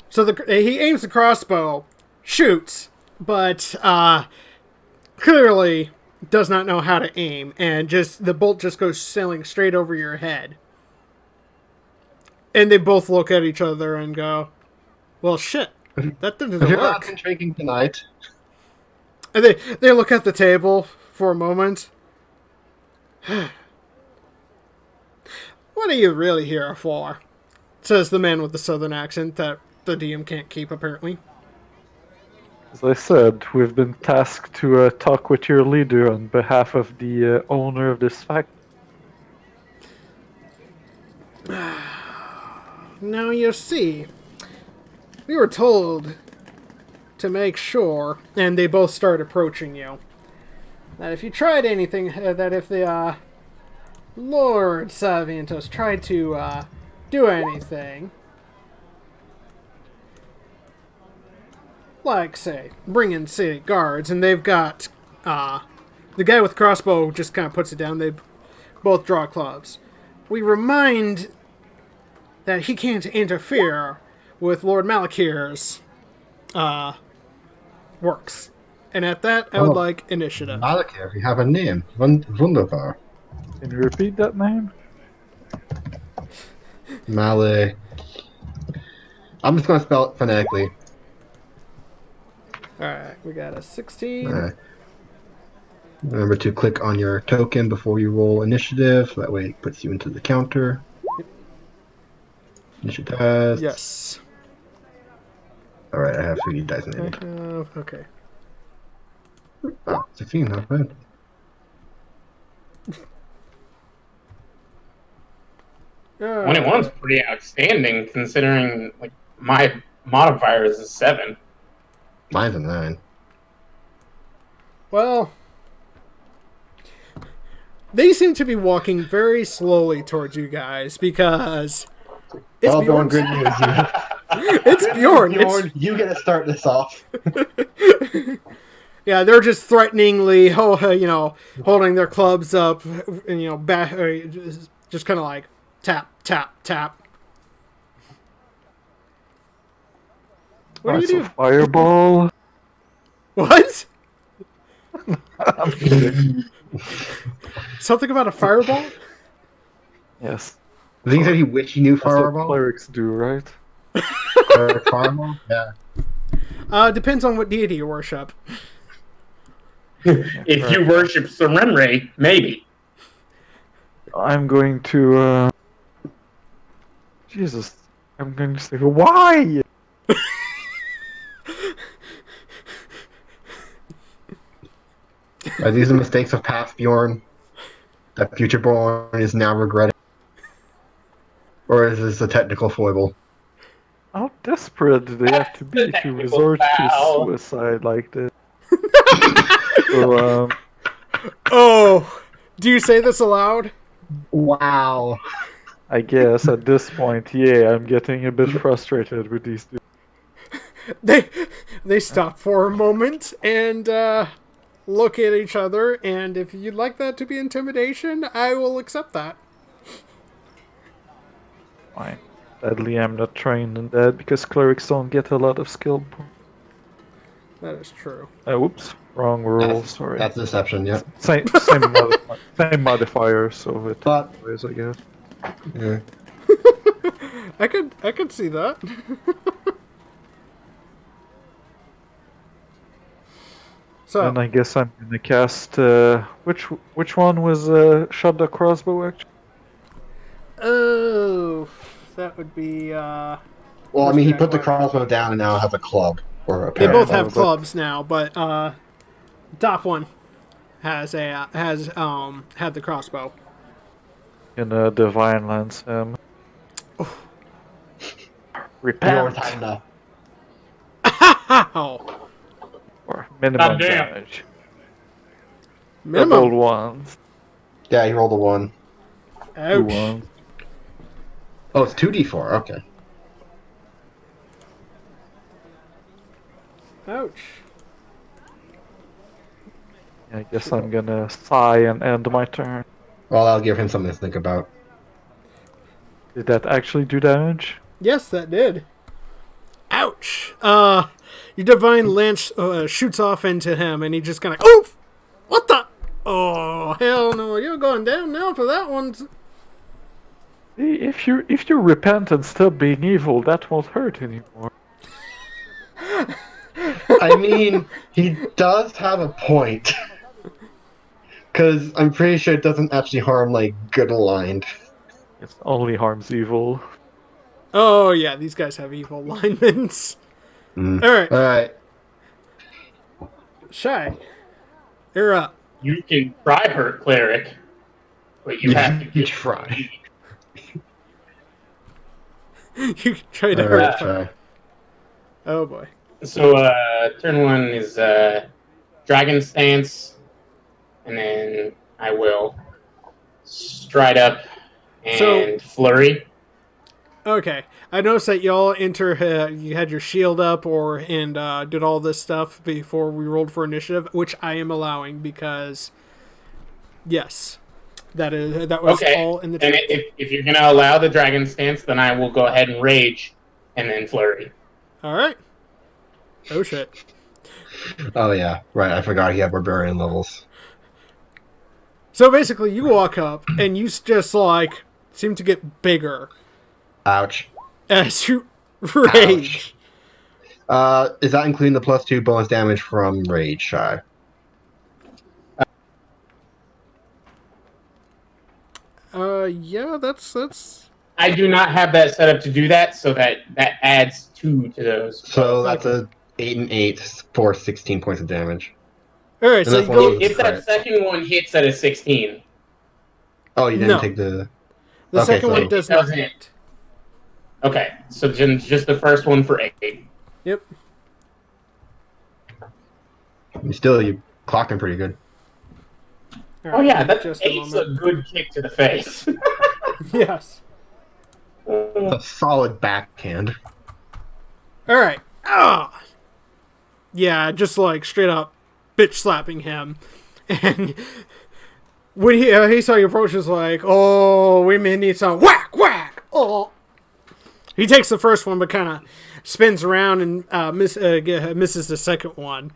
Speaker 1: So he aims the crossbow, shoots, but clearly does not know how to aim, and just the bolt just goes sailing straight over your head. And they both look at each other and go, "Well, shit, that didn't
Speaker 2: Have you not
Speaker 1: work."
Speaker 2: been drinking tonight?
Speaker 1: And they look at the table for a moment. "What are you really here for?" says the man with the southern accent that the DM can't keep, apparently.
Speaker 4: As I said, we've been tasked to talk with your leader on behalf of the owner of this factory.
Speaker 1: Now you see, we were told to make sure, and they both start approaching you, that if you tried anything, that if the Lord Savientos tried to do anything, like, say, bring in city guards, and they've got, the guy with crossbow just kind of puts it down, they both draw clubs. We remind that he can't interfere with Lord Malakir's works. And at that, I would
Speaker 2: Oh.
Speaker 1: like initiative.
Speaker 2: Malakir, you have a name. Wunderbar.
Speaker 4: Can you repeat that name?
Speaker 2: Malak. I'm just going to spell it phonetically.
Speaker 1: Alright, we got a 16.
Speaker 2: Alright. Remember to click on your token before you roll initiative. So that way it puts you into the counter. Initiative.
Speaker 1: Yes.
Speaker 2: Alright, I have 3D dice
Speaker 1: I
Speaker 2: enabled.
Speaker 1: have, okay.
Speaker 2: Oh, 16, not bad.
Speaker 1: Uh,
Speaker 5: 21's pretty outstanding considering like my modifier is a 7.
Speaker 2: Mine's a 9.
Speaker 1: Well, they seem to be walking very slowly towards you guys because it's
Speaker 2: All going
Speaker 1: Bjorn's.
Speaker 2: good news.
Speaker 1: It's Bjorn.
Speaker 2: Bjorn, you get to start this off.
Speaker 1: Yeah, they're just threateningly, holding their clubs up, and back, just kind of like tap, tap, tap. What do you do?
Speaker 4: Fireball.
Speaker 1: What?
Speaker 4: I'm kidding.
Speaker 1: Something about a fireball?
Speaker 4: Yes.
Speaker 2: I think he said he wished he knew
Speaker 4: That's what
Speaker 2: Fireball.
Speaker 4: clerics do, right?
Speaker 2: Fireball? Yeah.
Speaker 1: Depends on what deity you worship.
Speaker 5: If you worship Serenre, maybe.
Speaker 4: I'm going to. Jesus. I'm going to say, why?
Speaker 2: Are these the mistakes of past Bjorn that future Bjorn is now regretting? Or is this a technical foible?
Speaker 4: How desperate do they have to be to resort to suicide like this? So,
Speaker 1: Oh, do you say this aloud?
Speaker 2: Wow.
Speaker 4: I guess at this point, yeah, I'm getting a bit frustrated with these dudes.
Speaker 1: They stop for a moment and look at each other, and if you'd like that to be intimidation, I will accept that.
Speaker 4: Fine. Sadly, I'm not trained in that because clerics don't get a lot of skill points.
Speaker 1: That is true.
Speaker 4: Whoops, wrong roll. Sorry.
Speaker 2: That's deception, yep.
Speaker 4: Same modifier, so it
Speaker 2: But-
Speaker 4: is, I guess.
Speaker 2: Yeah.
Speaker 1: I could see that. So
Speaker 4: And I guess I'm gonna cast. Which one was shot the crossbow actually?
Speaker 1: oh, that would be.
Speaker 2: Well, I mean, he put the crossbow down and now has a club. Or a
Speaker 1: They both
Speaker 2: parallel,
Speaker 1: have
Speaker 2: but-
Speaker 1: clubs now, but top one has had the crossbow.
Speaker 4: In divine lance him.
Speaker 2: You're
Speaker 4: Repent
Speaker 2: time enough.
Speaker 1: Ow!
Speaker 4: or minimum
Speaker 5: Goddamn.
Speaker 4: damage.
Speaker 1: Minimum.
Speaker 4: Doubled ones.
Speaker 2: Yeah, he rolled a 1.
Speaker 4: Two
Speaker 1: Ouch.
Speaker 4: ones.
Speaker 2: Oh, it's 2d4, okay.
Speaker 1: Ouch.
Speaker 4: I guess I'm gonna sigh and end my turn.
Speaker 2: Well, I'll give him something to think about.
Speaker 4: Did that actually do damage?
Speaker 1: Yes, that did. Ouch. Your divine lance shoots off into him, and he just kind of oof. What the? Oh hell no! You're going down now for that one.
Speaker 4: If you repent and stop being evil, that won't hurt anymore.
Speaker 2: I mean, he does have a point. Because I'm pretty sure it doesn't actually harm, like, good aligned.
Speaker 4: It only harms evil.
Speaker 1: Oh yeah, these guys have evil alignments.
Speaker 2: Mm.
Speaker 1: All right,
Speaker 2: Alright.
Speaker 1: Shy, you're up.
Speaker 5: You can try hurt cleric, but you have to
Speaker 2: You
Speaker 5: get
Speaker 2: try.
Speaker 1: You try to
Speaker 2: Alright,
Speaker 1: hurt.
Speaker 2: try.
Speaker 1: Oh boy.
Speaker 5: So, turn 1 is Dragon Stance, and then I will Stride Up and Flurry.
Speaker 1: Okay, I noticed that y'all you had your shield up and did all this stuff before we rolled for initiative, which I am allowing because, yes. That was
Speaker 5: Okay,
Speaker 1: all in the
Speaker 5: and
Speaker 1: chat.
Speaker 5: if you're going to allow the dragon stance, then I will go ahead and rage and then flurry.
Speaker 1: All right. Oh shit.
Speaker 2: Oh yeah, right. I forgot he had barbarian levels.
Speaker 1: So basically, you walk up and you just like seem to get bigger
Speaker 2: Ouch.
Speaker 1: as you rage.
Speaker 2: Is that including the +2 bonus damage from rage, Shy?
Speaker 1: Yeah, that's.
Speaker 5: I do not have that set up to do that, so that adds 2 to those.
Speaker 2: So that's a 8 and 8 for 16 points of damage.
Speaker 1: All right.
Speaker 2: And
Speaker 1: So
Speaker 2: that's
Speaker 1: you
Speaker 2: one
Speaker 1: go.
Speaker 2: of those
Speaker 5: If that
Speaker 2: crit.
Speaker 5: second one hits at a 16.
Speaker 2: Oh, you didn't
Speaker 1: No.
Speaker 2: take the.
Speaker 1: The
Speaker 2: Okay,
Speaker 1: second
Speaker 2: so-
Speaker 1: one does
Speaker 5: It
Speaker 1: not
Speaker 5: doesn't.
Speaker 1: hit.
Speaker 5: Okay, so then just the first one for 8.
Speaker 1: Yep.
Speaker 2: You're clocking pretty good.
Speaker 1: All
Speaker 5: Oh
Speaker 1: right,
Speaker 5: yeah, that's
Speaker 1: just a
Speaker 5: 8's a
Speaker 1: moment.
Speaker 5: good kick to the face.
Speaker 1: Yes.
Speaker 2: It's a solid backhand.
Speaker 1: All right. Ah. Yeah, just like straight up bitch slapping him, and when he saw you approach, was like, "Oh, we may need some whack whack." Oh. He takes the first one, but kind of spins around and misses the second one.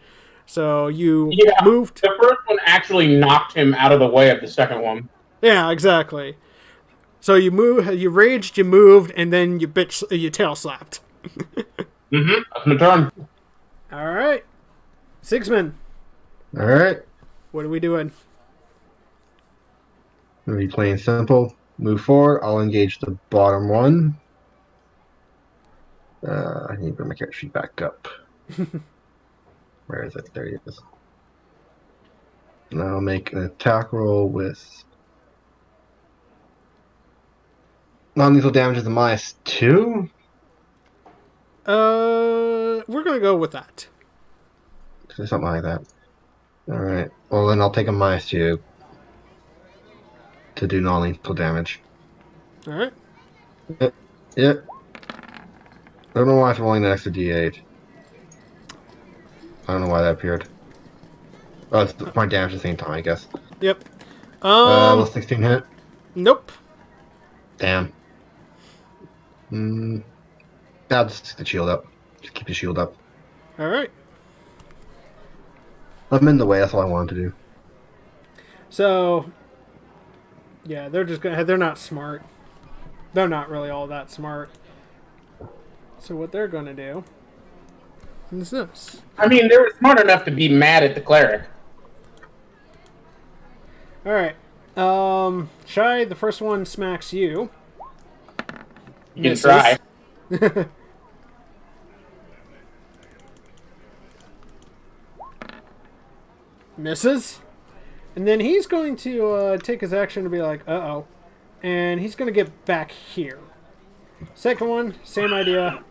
Speaker 1: So you
Speaker 5: Yeah.
Speaker 1: moved.
Speaker 5: The first one actually knocked him out of the way of the second one.
Speaker 1: Yeah, exactly. So you raged, you moved, and then you tail slapped.
Speaker 5: Mm-hmm. That's my turn.
Speaker 1: All right, Sixman,
Speaker 2: All right.
Speaker 1: what are we doing?
Speaker 2: Gonna be plain simple. Move forward. I'll engage the bottom one. I need to bring my character sheet back up. Where is it? There he is. And I'll make an attack roll with non-lethal damage is a -2.
Speaker 1: We're gonna go with that.
Speaker 2: Something like that. All right. Well, then I'll take a -2 to do non-lethal damage.
Speaker 1: All right.
Speaker 2: Yep. I don't know why it's rolling an extra D8. I don't know why that appeared. Oh, it's my damage at the same time, I guess.
Speaker 1: Yep.
Speaker 2: Will 16 hit?
Speaker 1: Nope.
Speaker 2: Damn. I'll just stick the shield up. Just keep the shield up.
Speaker 1: All right.
Speaker 2: I'm in the way, that's all I wanted to do.
Speaker 1: So, yeah, they're not smart. They're not really all that smart. So what they're gonna do is this.
Speaker 5: I mean, they were smart enough to be mad at the cleric.
Speaker 1: All right. Shy, the first one smacks you.
Speaker 5: You can try.
Speaker 1: Misses. And then he's going to take his action to be like, uh-oh. And he's going to get back here. Second one, same idea.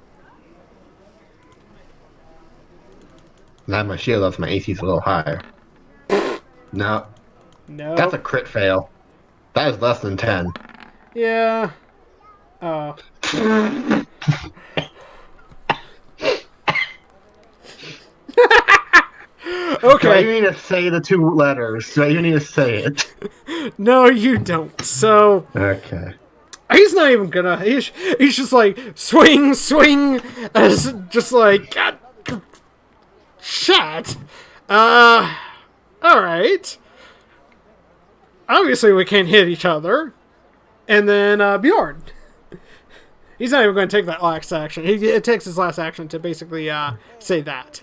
Speaker 2: And I have my shield up, so my AC's a little higher. No.
Speaker 1: No.
Speaker 2: That's a crit fail. That is less than 10.
Speaker 1: Yeah.
Speaker 2: Do I
Speaker 1: Okay.
Speaker 2: even need to say the 2 letters? Do I even need to say it?
Speaker 1: No, you don't. So
Speaker 2: Okay.
Speaker 1: he's not even gonna. He's just like swing, swing, as just like God. Shit. All right. Obviously, we can't hit each other. And then Bjorn. He's not even going to take that last action. It takes his last action to basically say that.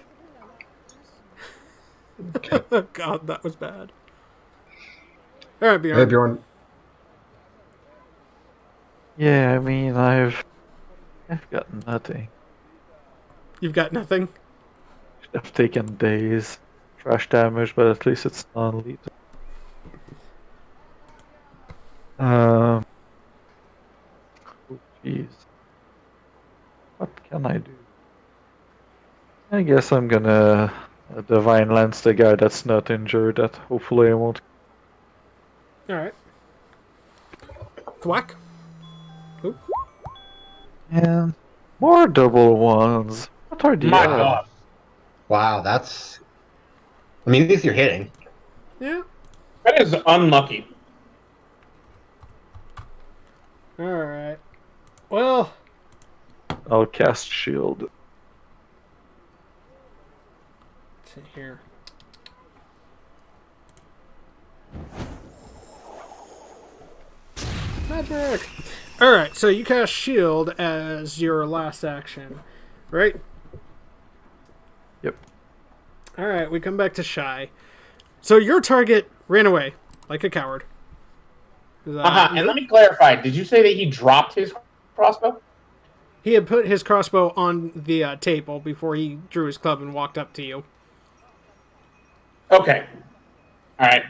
Speaker 1: God, that was bad. All right, Bjorn.
Speaker 2: Hey, Bjorn.
Speaker 4: Yeah, I mean, I've got nothing.
Speaker 1: You've got nothing?
Speaker 4: I've taken days trash damage, but at least it's non-lethal. Oh, jeez. What can I do? I guess I'm gonna Divine Lance the guy that's not injured. That hopefully I won't.
Speaker 1: All right. Thwack. Oop.
Speaker 4: And more double ones. What are the
Speaker 5: My
Speaker 4: odds?
Speaker 5: God.
Speaker 2: Wow, that's... I mean, at least you're hitting.
Speaker 1: Yeah.
Speaker 5: That is unlucky.
Speaker 1: Alright. Well,
Speaker 4: I'll cast shield.
Speaker 1: let's see here. Magic! Alright, so you cast shield as your last action, right?
Speaker 4: Yep.
Speaker 1: Alright, we come back to Shy. So your target ran away, like a coward.
Speaker 5: And let me clarify. Did you say that he dropped his crossbow?
Speaker 1: He had put his crossbow on the table before he drew his club and walked up to you.
Speaker 5: Okay. All right.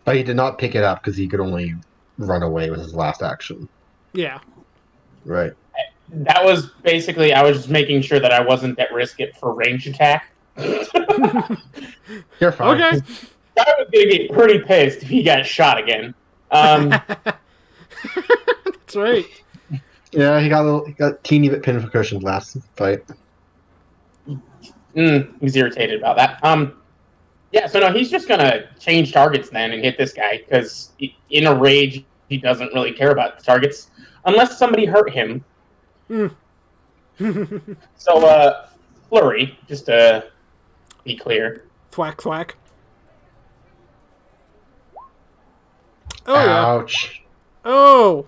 Speaker 2: But he did not pick it up because he could only run away with his last action.
Speaker 1: Yeah.
Speaker 2: Right.
Speaker 5: That was basically, I was just making sure that I wasn't at risk for range attack.
Speaker 2: You're fine.
Speaker 1: Okay.
Speaker 5: I was going to get pretty pissed if he got shot again.
Speaker 1: That's right.
Speaker 2: Yeah, he got teeny bit pinpricked last fight.
Speaker 5: He's irritated about that. Yeah, so no, he's just going to change targets then and hit this guy, because in a rage, he doesn't really care about the targets, unless somebody hurt him. So, flurry, just to be clear.
Speaker 1: Thwack, thwack. Oh, yeah.
Speaker 2: Ouch.
Speaker 1: Oh!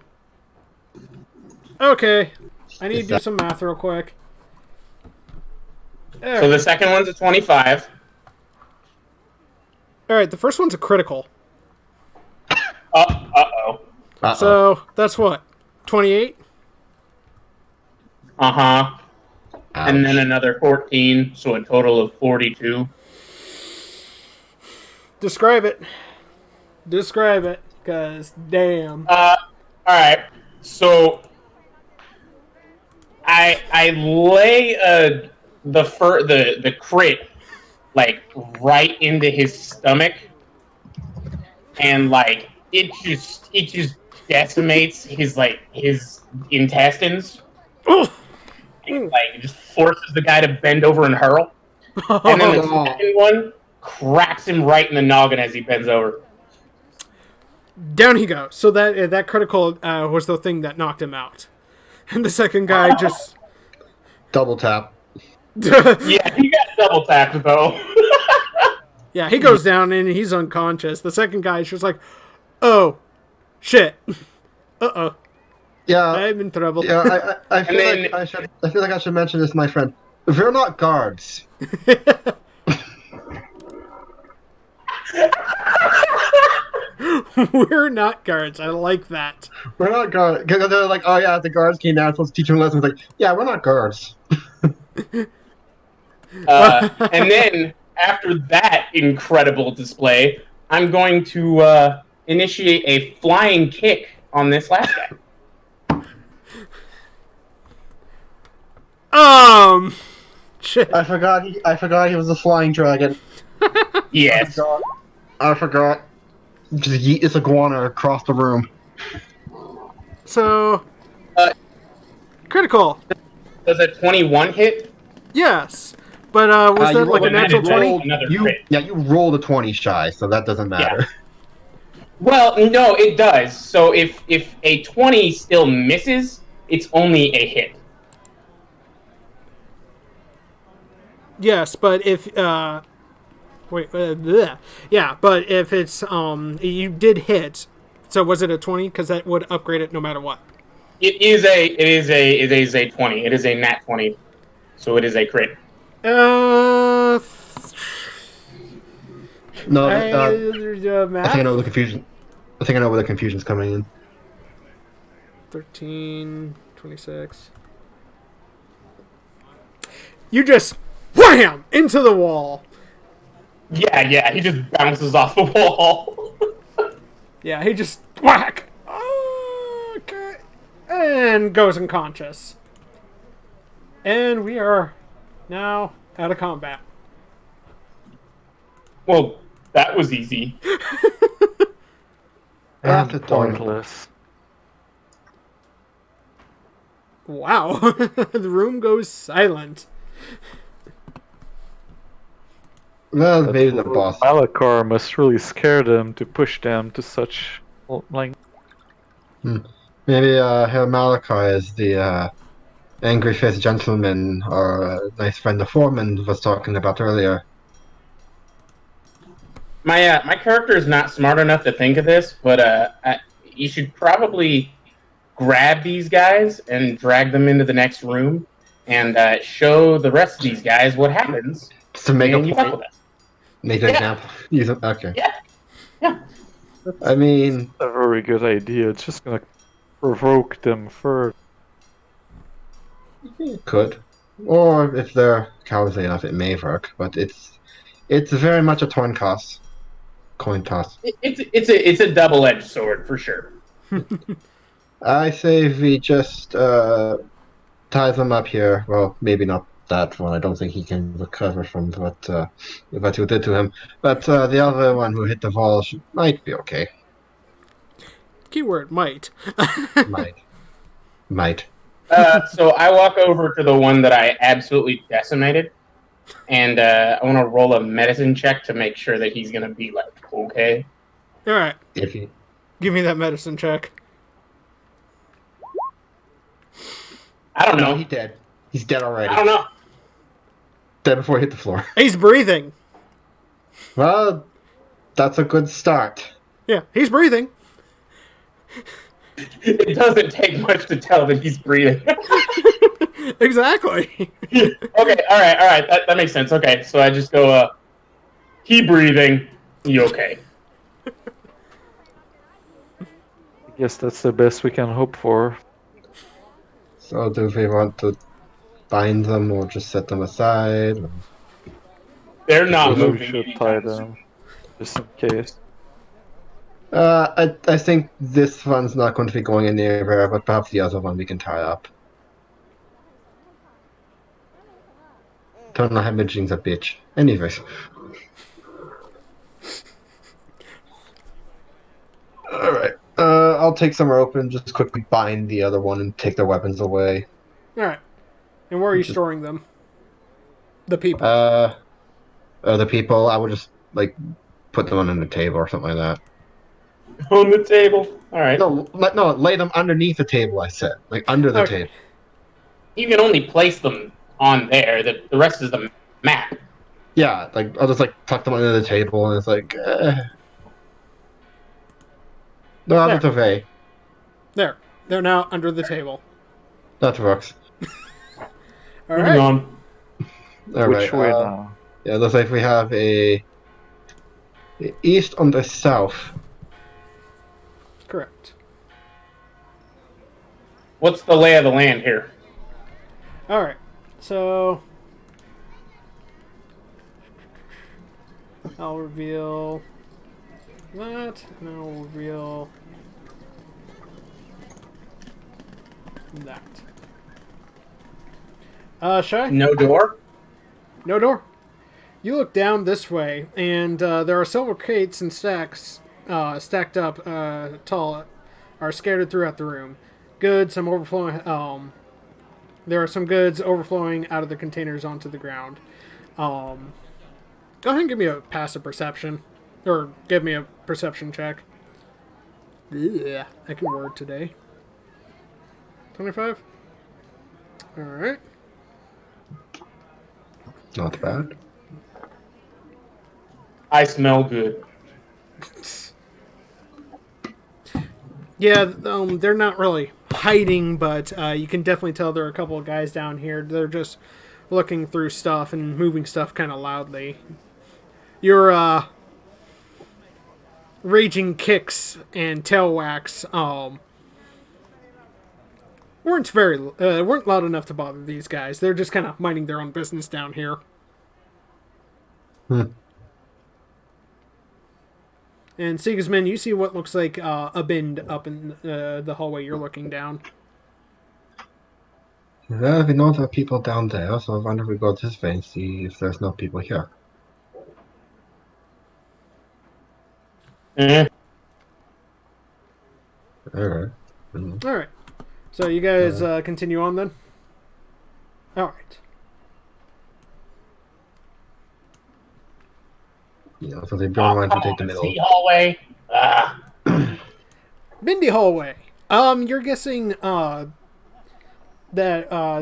Speaker 1: Okay. I need to do some math real quick.
Speaker 5: So the second one's a 25.
Speaker 1: Alright, the first one's a critical.
Speaker 5: Uh-oh.
Speaker 2: Uh-oh.
Speaker 1: So, that's what? 28?
Speaker 5: Uh-huh.
Speaker 2: Ouch.
Speaker 5: And then another 14, so a total of 42.
Speaker 1: Describe it. Describe it, because damn.
Speaker 5: Alright. So I lay the crit like right into his stomach, and like it just decimates his intestines. And, like, it just forces the guy to bend over and hurl. And then the second one cracks him right in the noggin as he bends over.
Speaker 1: Down he goes. So that critical was the thing that knocked him out. And the second guy just...
Speaker 2: Double tap.
Speaker 5: Yeah, he got double tapped, though.
Speaker 1: Yeah, he goes down and he's unconscious. The second guy is just like, oh, shit. Uh-oh.
Speaker 2: Yeah.
Speaker 1: I'm in trouble.
Speaker 2: Yeah, I feel like I should mention this, my friend. We're not guards.
Speaker 1: We're not guards. I like that.
Speaker 2: We're not guards. Because they're like, oh yeah, the guards came down, supposed to teach them lessons. Like, yeah, we're not guards.
Speaker 5: And then, after that incredible display, I'm going to initiate a flying kick on this last guy.
Speaker 1: Shit.
Speaker 2: I forgot he was a flying dragon.
Speaker 5: Yes.
Speaker 2: I forgot. Just yeet this iguana across the room.
Speaker 1: So, critical.
Speaker 5: Does a 21 hit?
Speaker 1: Yes. But was that like a natural 20?
Speaker 5: You
Speaker 2: rolled a 20 shy, so that doesn't matter.
Speaker 5: Yeah. Well, no, it does. So if a 20 still misses, it's only a hit.
Speaker 1: Yes, but if yeah, but if it's you did hit, so was it a 20? Because that would upgrade it no matter what.
Speaker 5: It is a 20. It is a nat 20, so it is a crit.
Speaker 2: No,
Speaker 1: math?
Speaker 2: I think I know the confusion. I think I know where the confusion's coming in.
Speaker 1: 13, 26. You just wham into the wall.
Speaker 5: Yeah, he just bounces off the wall.
Speaker 1: Yeah, he just whack. Okay. And goes unconscious. And we are now out of combat.
Speaker 5: Well, that was easy.
Speaker 4: And pointless.
Speaker 1: Wow. The room goes silent.
Speaker 2: Well, maybe the boss.
Speaker 4: Malachor must really scare them to push them to such Like,
Speaker 2: Maybe Herr Malachi is the angry-faced gentleman or nice friend the foreman was talking about earlier.
Speaker 5: My character is not smart enough to think of this, but you should probably grab these guys and drag them into the next room and show the rest of these guys what happens
Speaker 2: Just to make
Speaker 5: when
Speaker 2: a
Speaker 5: you fuck
Speaker 2: point,
Speaker 5: with us.
Speaker 2: make an
Speaker 5: Yeah.
Speaker 2: example. Use it. Okay.
Speaker 5: Yeah, yeah.
Speaker 2: I mean,
Speaker 4: a very good idea. It's just gonna provoke them further.
Speaker 2: it could, or if they're cowardly enough, it may work. But it's very much a coin toss.
Speaker 5: It's a double-edged sword for sure.
Speaker 2: I say we just tie them up here. Well, maybe not that one. I don't think he can recover from what you did to him. But the other one who hit the wall might be okay.
Speaker 1: Keyword might.
Speaker 2: Might.
Speaker 5: So I walk over to the one that I absolutely decimated, and I want to roll a medicine check to make sure that he's gonna be like okay.
Speaker 1: All right,
Speaker 2: If he,
Speaker 1: give me that medicine check.
Speaker 5: I don't know.
Speaker 2: he's dead. He's dead already.
Speaker 5: I don't know.
Speaker 2: Dead before he hit the floor.
Speaker 1: He's breathing.
Speaker 2: Well, that's a good start.
Speaker 1: Yeah, he's breathing.
Speaker 5: It doesn't take much to tell that he's breathing.
Speaker 1: Exactly.
Speaker 5: Okay, all right. That makes sense. Okay, so I just go, he breathing, he okay.
Speaker 4: I guess that's the best we can hope for.
Speaker 2: So do we want to bind them or just set them aside?
Speaker 5: They're not
Speaker 4: Maybe we
Speaker 5: moving.
Speaker 4: should tie
Speaker 5: anytime soon.
Speaker 4: them, just in case.
Speaker 2: I think this one's not going to be going anywhere, but perhaps the other one we can tie up. Tunnel hemorrhaging's a bitch. Anyways. Alright. I'll take some rope and just quickly bind the other one and take their weapons away.
Speaker 1: All right. And where are you storing them? The people.
Speaker 2: The people, I would just, put them on the table or something like that.
Speaker 5: On the table. All right.
Speaker 2: No, lay them underneath the table, I said. Like, under the
Speaker 1: Okay.
Speaker 2: table.
Speaker 5: You can only place them on there. The rest is the map.
Speaker 2: Yeah, I'll just, tuck them under the table, and it's No, that's okay.
Speaker 1: There. They're now under the table.
Speaker 2: That works.
Speaker 1: All
Speaker 5: Moving
Speaker 1: right.
Speaker 5: on.
Speaker 4: Which way now?
Speaker 2: Yeah, looks like we have the east and the south.
Speaker 1: Correct.
Speaker 5: What's the lay of the land here?
Speaker 1: All right. So I'll reveal that, and I'll reveal that. Shy?
Speaker 5: No door?
Speaker 1: No door. You look down this way, and there are several crates and stacks stacked up tall, are scattered throughout the room. Goods, some overflowing. There are some goods overflowing out of the containers onto the ground. Go ahead and give me a passive perception, or give me a perception check. Yeah, I can word today. 25. All right.
Speaker 2: Not bad.
Speaker 5: I smell good.
Speaker 1: Yeah, they're not really hiding, but you can definitely tell there are a couple of guys down here. They're just looking through stuff and moving stuff kind of loudly. Your raging kicks and tail whacks weren't loud enough to bother these guys. They're just kind of minding their own business down here. And Sigismund, you see what looks like a bend up in the hallway you're looking down.
Speaker 2: Well, we know there are people down there, so I wonder if we go this way and see if there's no people here.
Speaker 5: Eh.
Speaker 2: Alright.
Speaker 1: All right. So you guys continue on then? All right.
Speaker 2: Yeah, so they don't mind to take the middle.
Speaker 5: Hallway.
Speaker 1: Windy hallway. You're guessing that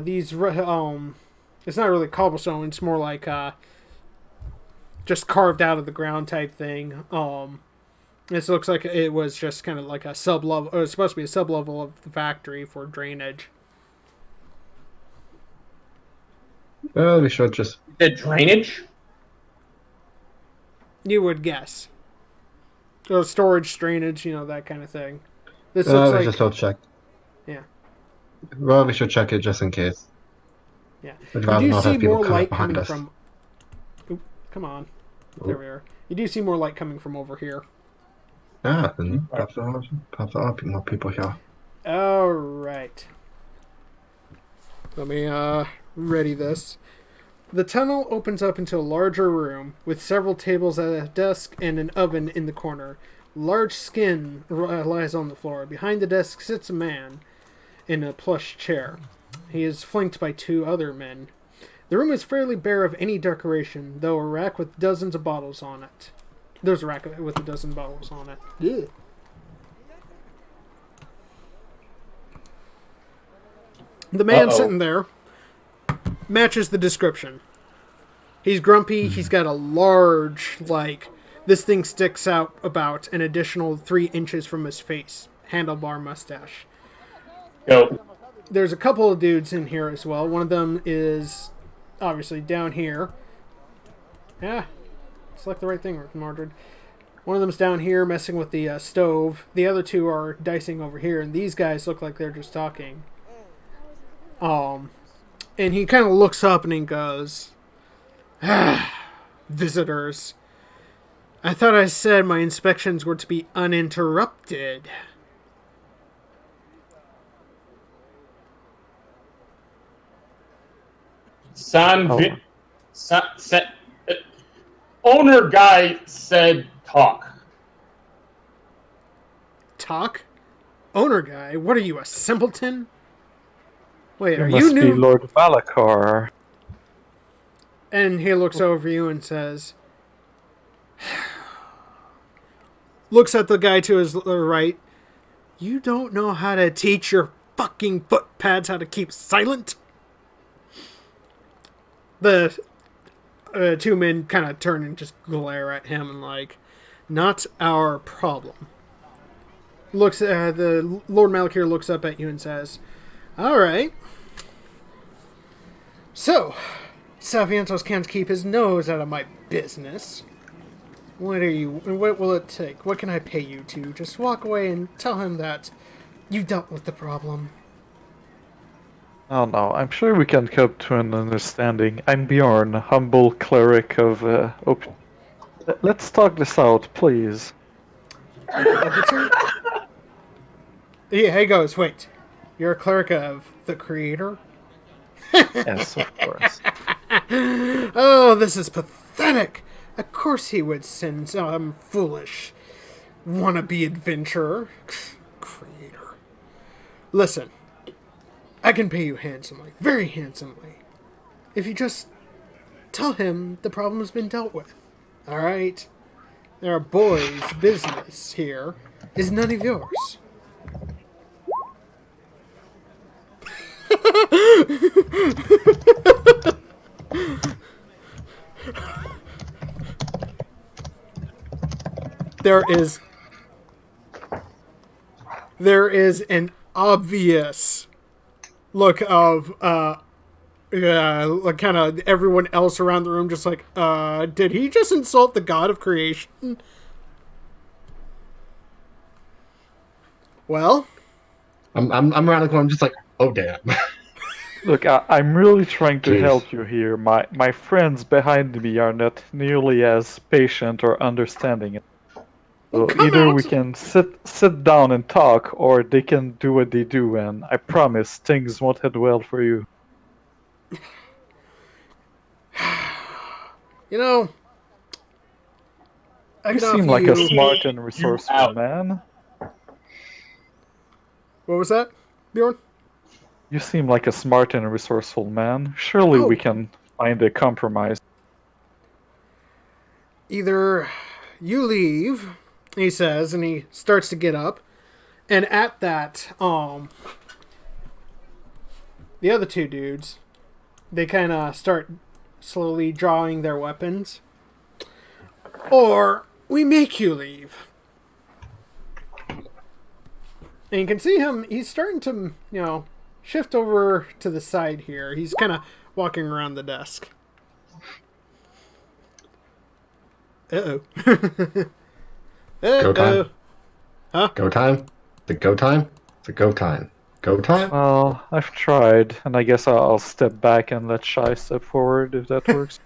Speaker 1: these it's not really cobblestone. It's more like just carved out of the ground type thing. This looks like it was just kind of like a sub level. It was supposed to be a sub level of the factory for drainage.
Speaker 2: Well, we should just.
Speaker 5: The drainage?
Speaker 1: You would guess. So storage, drainage, that kind of thing. This looks
Speaker 2: We
Speaker 1: like
Speaker 2: just don't check.
Speaker 1: yeah.
Speaker 2: Well, we should check it just in case.
Speaker 1: Yeah.
Speaker 2: I'd
Speaker 1: You
Speaker 2: rather
Speaker 1: do
Speaker 2: not
Speaker 1: see
Speaker 2: have people
Speaker 1: more
Speaker 2: come up
Speaker 1: light
Speaker 2: behind
Speaker 1: coming
Speaker 2: us.
Speaker 1: from. Oop, come on. There we are. You do see more light coming from over here.
Speaker 2: Then perhaps there are more people here.
Speaker 1: All right. Let me ready this. The tunnel opens up into a larger room with several tables at a desk and an oven in the corner. Large skin lies on the floor. Behind the desk sits a man in a plush chair. He is flanked by 2 other men. The room is fairly bare of any decoration, though a rack with dozens of bottles on it. There's a rack with a dozen bottles on it. Yeah. The man sitting there matches the description. He's grumpy. He's got a large, this thing sticks out about an additional 3 inches from his face. Handlebar mustache.
Speaker 5: Go.
Speaker 1: There's a couple of dudes in here as well. One of them is obviously down here. Yeah, select the right thing, Mordred. One of them's down here messing with the stove. The other 2 are dicing over here, and these guys look like they're just talking. And he kind of looks up and he goes, visitors. I thought I said my inspections were to be uninterrupted.
Speaker 5: Owner guy said talk.
Speaker 1: Talk? Owner guy? What are you, a simpleton? Wait,
Speaker 4: You
Speaker 1: are
Speaker 4: must
Speaker 1: you
Speaker 4: be
Speaker 1: new?
Speaker 4: Lord Valakar.
Speaker 1: And he looks over you and says, looks at the guy to his right. You don't know how to teach your fucking footpads how to keep silent? The 2 men kind of turn and just glare at him and not our problem. Looks the Lord Malakir looks up at you and says, all right. So, Savientos can't keep his nose out of my business. What will it take? What can I pay you to? Just walk away and tell him that you dealt with the problem.
Speaker 4: Oh no, I'm sure we can come to an understanding. I'm Bjorn, humble cleric of Let's talk this out, please.
Speaker 1: Yeah, he goes, wait. You're a cleric of the Creator?
Speaker 4: Yes, of course.
Speaker 1: Oh, this is pathetic. Of course he would send some foolish wannabe adventurer. Creator. Listen, I can pay you handsomely, very handsomely, if you just tell him the problem's been dealt with. All right? Our boy's business here is none of yours. There is an obvious look of like kind of everyone else around the room just like, did he just insult the god of creation? Well,
Speaker 2: I'm around the corner. I'm just like, oh damn.
Speaker 4: Look, I'm really trying to
Speaker 2: Jeez.
Speaker 4: help you here. My friends behind me are not nearly as patient or understanding. So
Speaker 1: come
Speaker 4: either we
Speaker 1: out.
Speaker 4: can sit down and talk, or they can do what they do, and I promise things won't head well for you.
Speaker 1: You know, I
Speaker 4: You
Speaker 1: can
Speaker 4: seem
Speaker 1: offer
Speaker 4: like a
Speaker 1: you-
Speaker 4: smart and resourceful
Speaker 5: out.
Speaker 4: man.
Speaker 1: What was that, Bjorn?
Speaker 4: You seem like a smart and resourceful man. Surely
Speaker 1: Oh.
Speaker 4: we can find a compromise.
Speaker 1: Either you leave, he says, and he starts to get up, And at that, the other two dudes, they kind of start slowly drawing their weapons. Or we make you leave. And you can see him, he's starting to, shift over to the side here. He's kind of walking around the desk. Uh-oh.
Speaker 2: Go time.
Speaker 1: Huh?
Speaker 2: Go time? The go time? The go time. Go time?
Speaker 4: Well, I've tried, and I guess I'll step back and let Shy step forward if that works.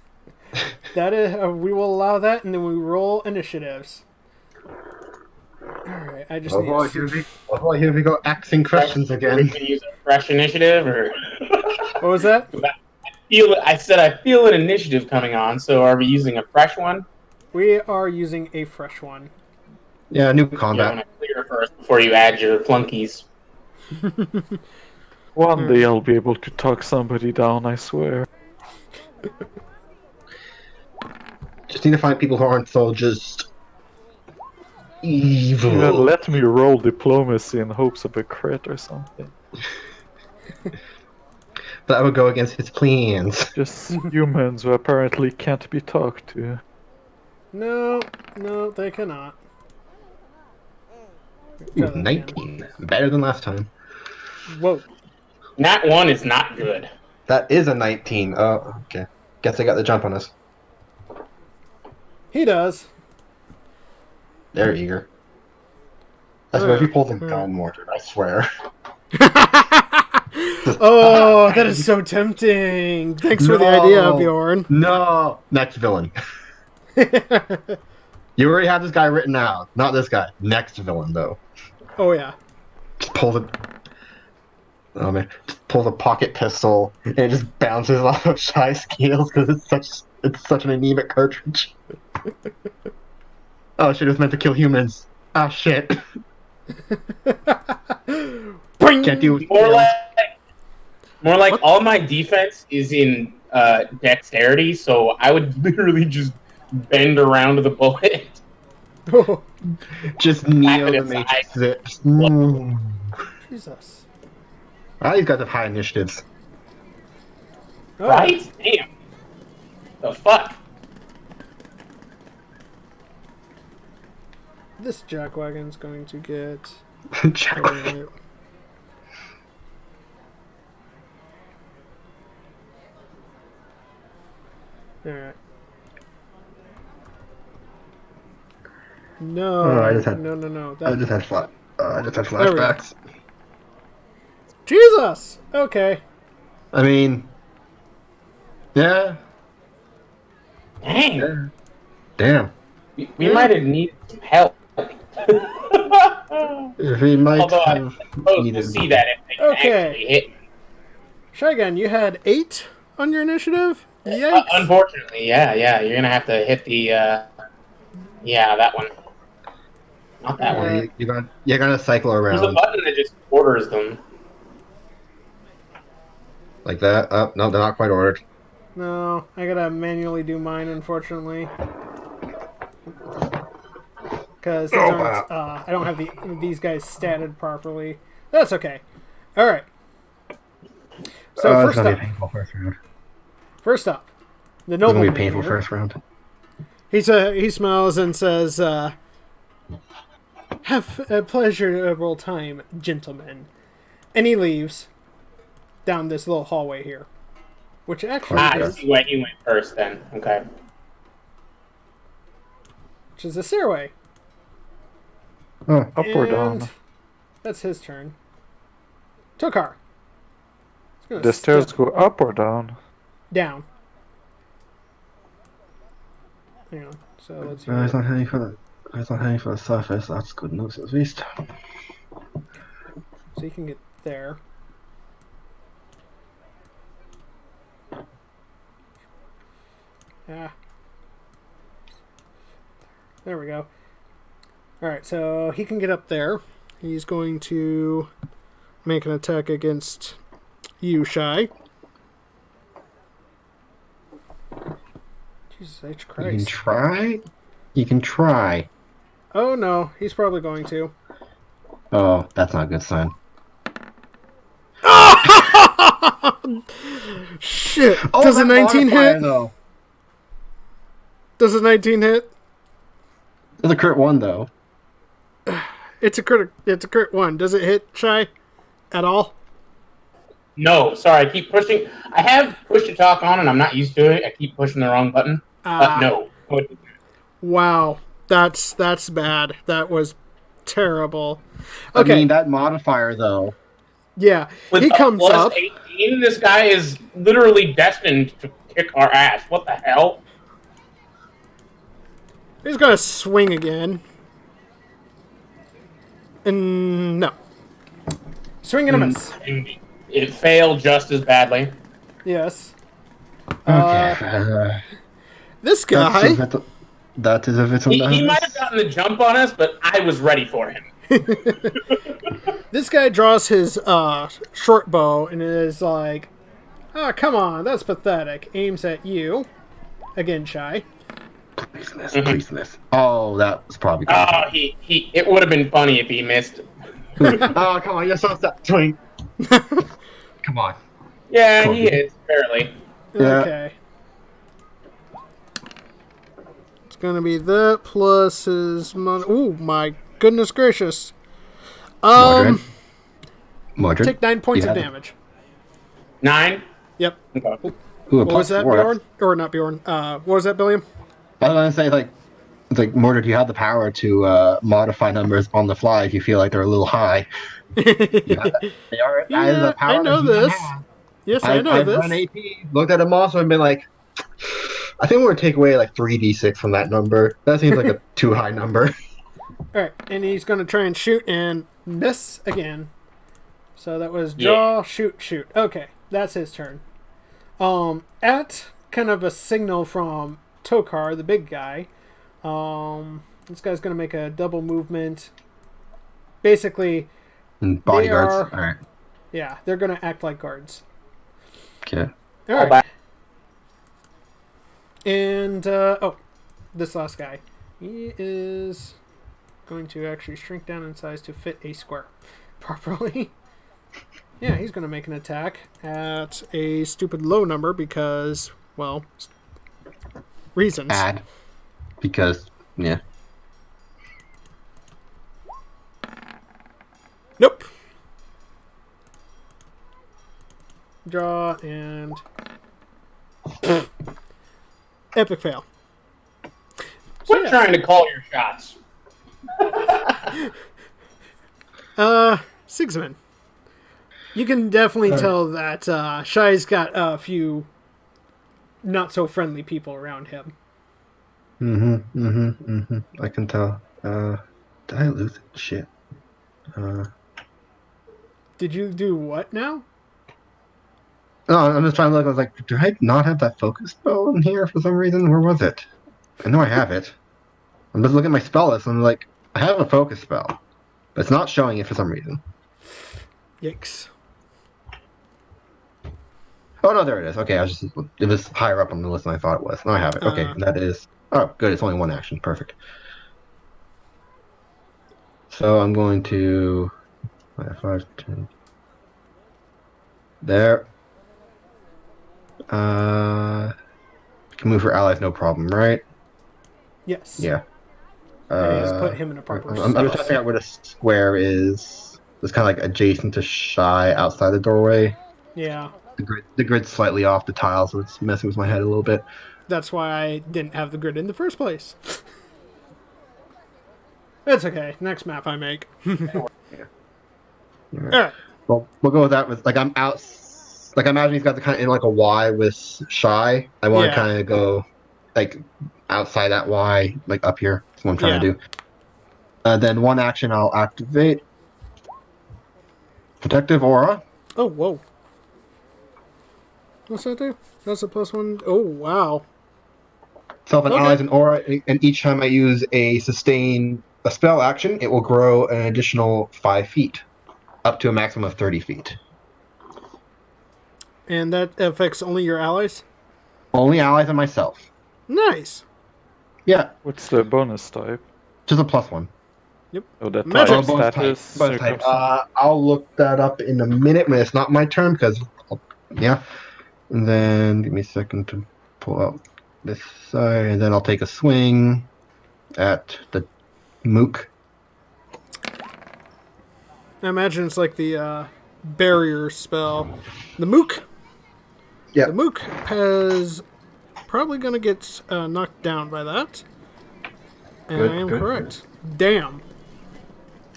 Speaker 1: That is, we will allow that, and then we roll initiatives. Alright, I just need
Speaker 2: Here we go, asking questions
Speaker 5: We
Speaker 2: again.
Speaker 5: can use a fresh initiative, or
Speaker 1: What was that?
Speaker 5: I said I feel an initiative coming on. So are we using a fresh one?
Speaker 1: We are using a fresh one.
Speaker 2: Yeah, new
Speaker 5: You
Speaker 2: combat.
Speaker 5: want to clear first before you add your flunkies.
Speaker 4: One day I'll be able to talk somebody down, I swear.
Speaker 2: Just need to find people who aren't so just evil.
Speaker 4: You let me roll diplomacy in hopes of a crit or something.
Speaker 2: That would go against his plans.
Speaker 4: Just humans who apparently can't be talked to.
Speaker 1: No, they cannot.
Speaker 2: Ooh, 19. Better than last time.
Speaker 1: Whoa.
Speaker 5: Nat 1 is not good.
Speaker 2: That is a 19. Oh, okay. Guess they got the jump on us.
Speaker 1: He does.
Speaker 2: They're eager. I swear, if he pulls a gun, Mordred, I swear.
Speaker 1: Oh, that is so tempting. Thanks for the idea, Bjorn.
Speaker 2: No! Next villain. You already have this guy written out. Not this guy. Next villain, though.
Speaker 1: Oh, yeah.
Speaker 2: Just pull the... Oh, man. Just pull the pocket pistol, and it just bounces off of Shy Scales, because it's such an anemic cartridge. Oh, shit, it was meant to kill humans. Ah, shit. Can't do it.
Speaker 5: More like all my defense is in dexterity, so I would literally just bend around the bullet.
Speaker 2: Just
Speaker 5: Slap
Speaker 2: kneel
Speaker 5: it
Speaker 2: the
Speaker 5: aside.
Speaker 2: matrix zips.
Speaker 1: Jesus.
Speaker 2: Ah, these guys have high initiatives.
Speaker 1: Oh,
Speaker 5: Right? Damn. The fuck?
Speaker 1: This jackwagon's going to get...
Speaker 2: Jack.
Speaker 1: Alright. No,
Speaker 2: Oh, I just had-
Speaker 1: no.
Speaker 2: I just had flashbacks.
Speaker 1: Jesus! Okay.
Speaker 2: I mean, yeah,
Speaker 5: Dang.
Speaker 2: damn.
Speaker 5: We might have needed some help.
Speaker 2: We might
Speaker 5: Although I
Speaker 2: have
Speaker 5: suppose we'll
Speaker 2: needed.
Speaker 5: see that if they can
Speaker 1: Okay.
Speaker 5: actually hit me.
Speaker 1: Shygun, you had 8 on your initiative? Yikes.
Speaker 5: Unfortunately, yeah. You're gonna have to hit the, that one. Not that one.
Speaker 1: Alright.
Speaker 2: You're gonna cycle
Speaker 5: There's a
Speaker 2: around
Speaker 5: button that just orders them.
Speaker 2: like that. Oh, no, they're not quite ordered.
Speaker 1: No, I gotta manually do mine, unfortunately. Because I don't have these guys statted properly. That's okay. Alright. So
Speaker 2: It's gonna be a painful
Speaker 1: first up, the
Speaker 2: It's gonna be
Speaker 1: nobleman
Speaker 2: a painful
Speaker 1: here.
Speaker 2: first round.
Speaker 1: He smiles and says, "Have a pleasurable time, gentlemen." And he leaves down this little hallway here, which actually
Speaker 5: I
Speaker 1: is,
Speaker 5: see why he went first then. Okay.
Speaker 1: which is a stairway.
Speaker 2: Oh,
Speaker 4: Up or
Speaker 1: And
Speaker 4: down?
Speaker 1: that's his turn. Tokar. He's gonna
Speaker 4: The stairs
Speaker 1: step
Speaker 4: go up or down?
Speaker 1: down. Hang on. So let's see.
Speaker 2: it's not heading for the surface. That's good news at least.
Speaker 1: So you can get there. Ah. There we go. Alright, so he can get up there. He's going to make an attack against you, Shy. Jesus H.
Speaker 2: You can
Speaker 1: Christ.
Speaker 2: try. You can try.
Speaker 1: Oh no, he's probably going to.
Speaker 2: Oh, that's not a good sign.
Speaker 1: Shit.
Speaker 2: Oh,
Speaker 1: Does a
Speaker 2: that
Speaker 1: 19
Speaker 2: modifier,
Speaker 1: hit?
Speaker 2: though.
Speaker 1: Does a 19 hit?
Speaker 2: It's a crit 1, though.
Speaker 1: It's a crit 1. Does it hit Shy at all?
Speaker 5: No, sorry, I keep pushing. I have push to talk on, and I'm not used to it. I keep pushing the wrong button. No.
Speaker 1: Wow. That's bad. That was terrible.
Speaker 2: I
Speaker 1: Okay.
Speaker 2: mean, that modifier, though.
Speaker 1: Yeah.
Speaker 5: With
Speaker 1: He
Speaker 5: a
Speaker 1: comes
Speaker 5: plus
Speaker 1: up.
Speaker 5: 18, this guy is literally destined to kick our ass. What the hell?
Speaker 1: He's going to swing again. And no. Swing and a miss.
Speaker 5: And it failed just as badly.
Speaker 1: Yes.
Speaker 2: Okay.
Speaker 1: This guy.
Speaker 2: That is a bit on
Speaker 5: He might have gotten the jump on us, but I was ready for him.
Speaker 1: This guy draws his short bow and is like, "Oh, come on, that's pathetic." Aims at you. Again, Shy.
Speaker 2: Please miss. Oh, that was probably good.
Speaker 5: Oh, it would have been funny if he missed.
Speaker 2: Oh, come on, you're so that twink. Come on.
Speaker 5: Yeah,
Speaker 2: Cool.
Speaker 5: he hits, barely.
Speaker 2: Yeah.
Speaker 1: Okay. It's gonna be that plus his money. Ooh, my goodness gracious.
Speaker 2: Mordred.
Speaker 1: Take 9 points
Speaker 2: Yeah.
Speaker 1: of damage.
Speaker 5: 9?
Speaker 1: Yep.
Speaker 5: Okay.
Speaker 2: Ooh,
Speaker 1: What was that,
Speaker 2: 4.
Speaker 1: Bjorn? Or not Bjorn? What was that, Billiam?
Speaker 2: I was gonna say, like Mordred, you have the power to modify numbers on the fly if you feel like they're a little high. They are. That is a power
Speaker 1: I know
Speaker 2: that you
Speaker 1: this.
Speaker 2: have.
Speaker 1: Yes, I know
Speaker 2: I've
Speaker 1: this.
Speaker 2: run AP, looked at them also, and been like, I think we're gonna take away like 3d6 from that number. That seems like a too high number.
Speaker 1: Alright, and he's going to try and shoot and miss again. So that was draw, shoot. Okay, that's his turn. At kind of a signal from Tokar, the big guy, this guy's going to make a double movement. Basically,
Speaker 2: Bodyguards. All right.
Speaker 1: yeah, they're going to act like guards.
Speaker 2: Okay.
Speaker 1: Alright. And, this last guy. He is going to actually shrink down in size to fit a square properly. Yeah, he's going to make an attack at a stupid low number because, well, reasons.
Speaker 2: Add. Because, yeah.
Speaker 1: Nope. Draw and epic fail.
Speaker 5: Quit trying to call your shots.
Speaker 1: Sigsman. You can definitely tell that Shy's got a few not so friendly people around him.
Speaker 2: I can tell. Did I lose it? Shit.
Speaker 1: Did you do what now?
Speaker 2: No, I'm just trying to look. I was like, do I not have that focus spell in here for some reason? Where was it? I know I have it. I'm just looking at my spell list and I'm like, I have a focus spell, but it's not showing it for some reason.
Speaker 1: Yikes.
Speaker 2: Oh no, there it is. Okay, it was higher up on the list than I thought it was. No, I have it. Okay, that is. Oh, good. It's only one action. Perfect. So I'm going to 5, 10. There. Can move for allies, no problem, right?
Speaker 1: Yes.
Speaker 2: Yeah.
Speaker 1: And just put him in a proper
Speaker 2: I'm just trying to figure out where the square is. It's kind of like adjacent to Shy outside the doorway.
Speaker 1: Yeah.
Speaker 2: The grid's slightly off the tile, so it's messing with my head a little bit.
Speaker 1: That's why I didn't have the grid in the first place. It's okay. Next map I make.
Speaker 2: Yeah.
Speaker 1: Alright.
Speaker 2: Well, we'll go with that. With like I'm out. Like I imagine he's got the kind of in like a Y with Shy. I want to kind of go like outside that Y, like up here. That's what I'm trying to do. Then one action, I'll activate Protective Aura.
Speaker 1: Oh, whoa. What's that do? That's a +1. Oh, wow.
Speaker 2: Self and allies and aura, and each time I use a spell action, it will grow an additional 5 feet, up to a maximum of 30 feet.
Speaker 1: And that affects only your allies?
Speaker 2: Only allies and myself.
Speaker 1: Nice.
Speaker 2: Yeah,
Speaker 4: What's the bonus type?
Speaker 2: just a +1.
Speaker 1: Yep.
Speaker 4: Oh, that
Speaker 1: Magic.
Speaker 4: type
Speaker 2: Both type.
Speaker 4: status.
Speaker 2: Both type.
Speaker 4: circumstance.
Speaker 2: I'll look that up in a minute when it's not my turn because, yeah. And then give me a second to pull out this side, and then I'll take a swing at the mook.
Speaker 1: I imagine it's like the barrier spell. The mook.
Speaker 2: Yeah.
Speaker 1: The mook is probably going to get knocked down by that. And
Speaker 2: Good,
Speaker 1: I am
Speaker 2: good,
Speaker 1: correct. Damn.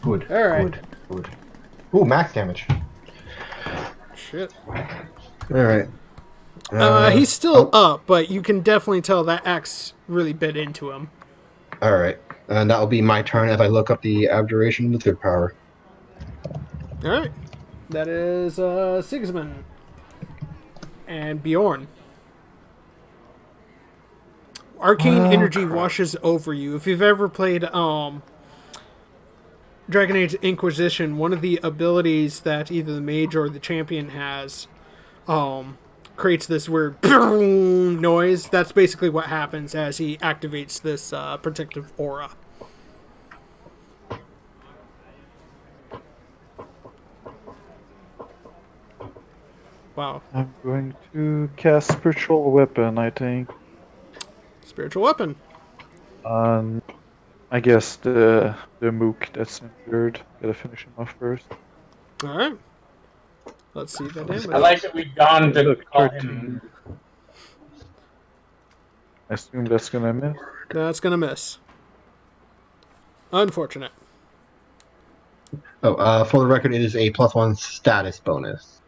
Speaker 2: Good.
Speaker 1: All right.
Speaker 2: Good. Ooh, max damage.
Speaker 1: Shit.
Speaker 2: All right.
Speaker 1: He's still up, but you can definitely tell that axe really bit into him.
Speaker 2: All right. And that will be my turn as I look up the abjuration of the third power.
Speaker 1: All right. That is Sigismund and Bjorn. Arcane energy washes over you. If you've ever played Dragon Age Inquisition, one of the abilities that either the mage or the champion has creates this weird noise. That's basically what happens as he activates this protective aura. Wow.
Speaker 4: I'm going to cast Spiritual Weapon, I think.
Speaker 1: Spiritual weapon.
Speaker 4: I guess the mook that's injured. Gotta finish him off first.
Speaker 1: All right. Let's see the damage.
Speaker 5: I like that we've gone to
Speaker 4: Look,
Speaker 5: call
Speaker 4: 13.
Speaker 5: him.
Speaker 4: I assume that's gonna miss.
Speaker 1: That's going to miss. Unfortunate.
Speaker 2: Oh, for the record, it is a +1 status bonus.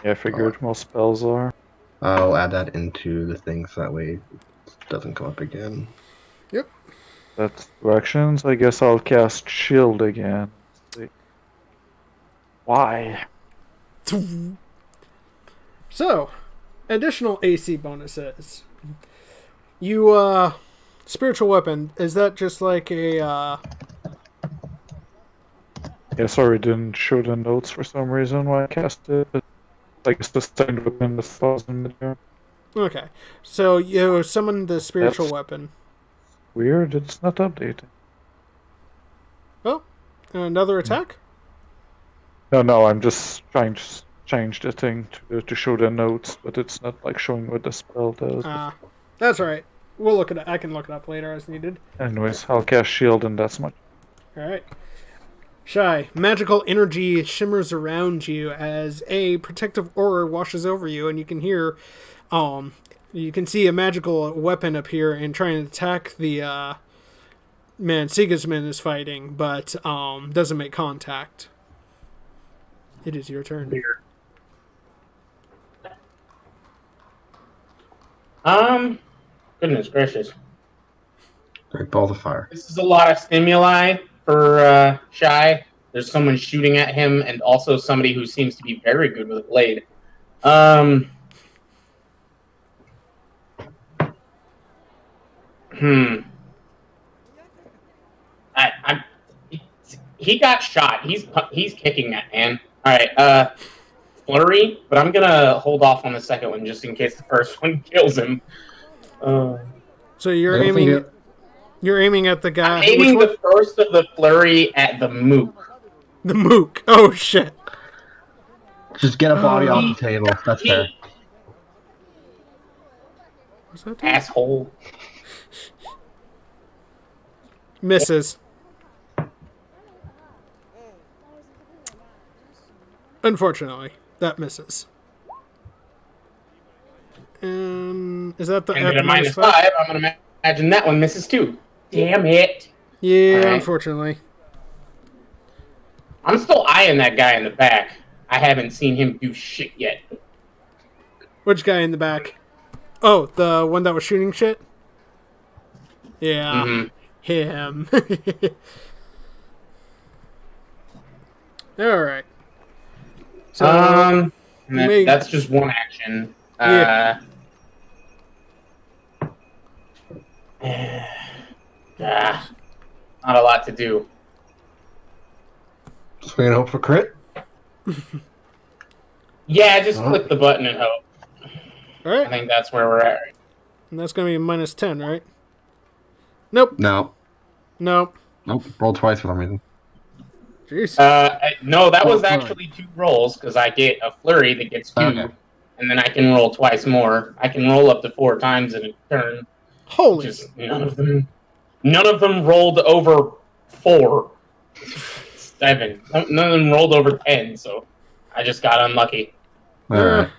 Speaker 4: Yeah, I figured most spells are.
Speaker 2: I'll add that into the thing so that way it doesn't come up again.
Speaker 1: Yep.
Speaker 4: That's directions. I guess I'll cast Shield again. Let's see. Why?
Speaker 1: So, additional AC bonuses. You, spiritual weapon, is that just like a,
Speaker 4: Yeah, sorry, didn't show the notes for some reason why I cast it. I guess the second weapon that falls in midair.
Speaker 1: okay. So, you summon the spiritual
Speaker 4: That's-
Speaker 1: weapon.
Speaker 4: Weird, it's not updating.
Speaker 1: Oh, another attack?
Speaker 4: No, I'm just trying to change the thing to show the notes, but it's not like showing what the spell does.
Speaker 1: That's alright. We'll look it up. I can look it up later as needed.
Speaker 4: Anyways, I'll cast Shield and that's much.
Speaker 1: Alright. Shy, magical energy shimmers around you as a protective aura washes over you, and you can hear, you can see a magical weapon appear and try and attack the, man Sigismund is fighting, but, doesn't make contact. It is your turn.
Speaker 5: Goodness gracious.
Speaker 2: Great balls of fire.
Speaker 5: This is a lot of stimuli for Shy. There's someone shooting at him, and also somebody who seems to be very good with a blade. He got shot. He's kicking that man. All right, flurry, but I'm gonna hold off on the second one just in case the first one kills him.
Speaker 1: So you're
Speaker 2: I don't
Speaker 1: aiming.
Speaker 2: think
Speaker 1: You're aiming at the guy.
Speaker 5: I'm aiming
Speaker 1: which one?
Speaker 5: the first of the flurry at the mook.
Speaker 1: The mook. Oh shit.
Speaker 2: Just get a body off the table. That's fair.
Speaker 1: What's that?
Speaker 5: Asshole.
Speaker 1: Misses. Unfortunately, that misses. Is that the
Speaker 5: And
Speaker 1: at
Speaker 5: at a
Speaker 1: minus
Speaker 5: -5, I'm gonna imagine that one misses too. Damn it.
Speaker 1: Yeah,
Speaker 5: Alright.
Speaker 1: unfortunately.
Speaker 5: I'm still eyeing that guy in the back. I haven't seen him do shit yet.
Speaker 1: Which guy in the back? Oh, the one that was shooting shit? Yeah,
Speaker 5: Mhm.
Speaker 1: him. Alright. So,
Speaker 5: That's just one action.
Speaker 1: Yeah.
Speaker 5: Not a lot to do.
Speaker 2: Swing and hope for crit.
Speaker 5: Yeah, just click the button and hope. I
Speaker 1: alright.
Speaker 5: think that's where we're at.
Speaker 1: And that's going to be a -10, right? Nope.
Speaker 2: No.
Speaker 1: Nope.
Speaker 2: Nope. Roll twice for some reason.
Speaker 1: Jeez.
Speaker 5: No, that was
Speaker 2: Oh, sorry.
Speaker 5: actually 2 rolls because I get a flurry that gets 2,
Speaker 2: Okay.
Speaker 5: and then I can roll twice more. I can roll up to 4 times in a turn.
Speaker 1: Holy.
Speaker 5: Just none of them rolled over 4. 7. None of them rolled over 10. So I just got unlucky.
Speaker 2: Alright.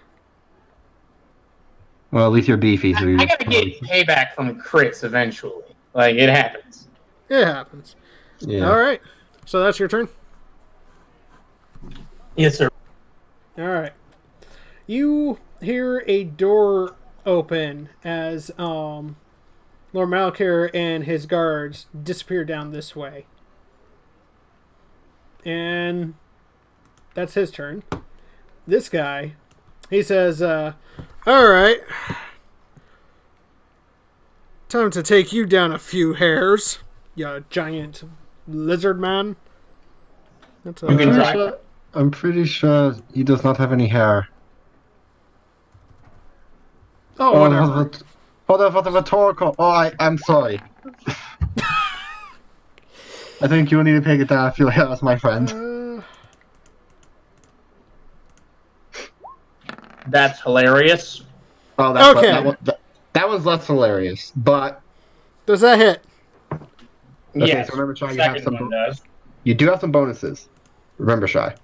Speaker 2: Well, at least you're beefy, so you.
Speaker 5: I gotta get payback from crits eventually. Like it happens.
Speaker 1: It happens.
Speaker 2: Yeah.
Speaker 1: All right. So that's your turn?
Speaker 5: Yes, sir.
Speaker 1: All right. You hear a door open as Lord Malkir and his guards disappear down this way. And that's his turn. This guy, he says, all right. Time to take you down a few hairs, you giant lizard man. That's
Speaker 5: You can try.
Speaker 2: I'm pretty sure he does not have any hair.
Speaker 1: Oh, whatever.
Speaker 2: Oh, that was a rhetorical. Oh, I'm sorry. I think you need to take it down a few hairs, my friend.
Speaker 5: That's hilarious.
Speaker 2: Oh, that's
Speaker 1: Okay.
Speaker 2: that one's less hilarious, but
Speaker 1: Does that hit?
Speaker 2: okay.
Speaker 5: Yes.
Speaker 2: So remember, Shy, you
Speaker 5: Second
Speaker 2: have some.
Speaker 5: one does.
Speaker 2: You do have some bonuses. Remember, Shy.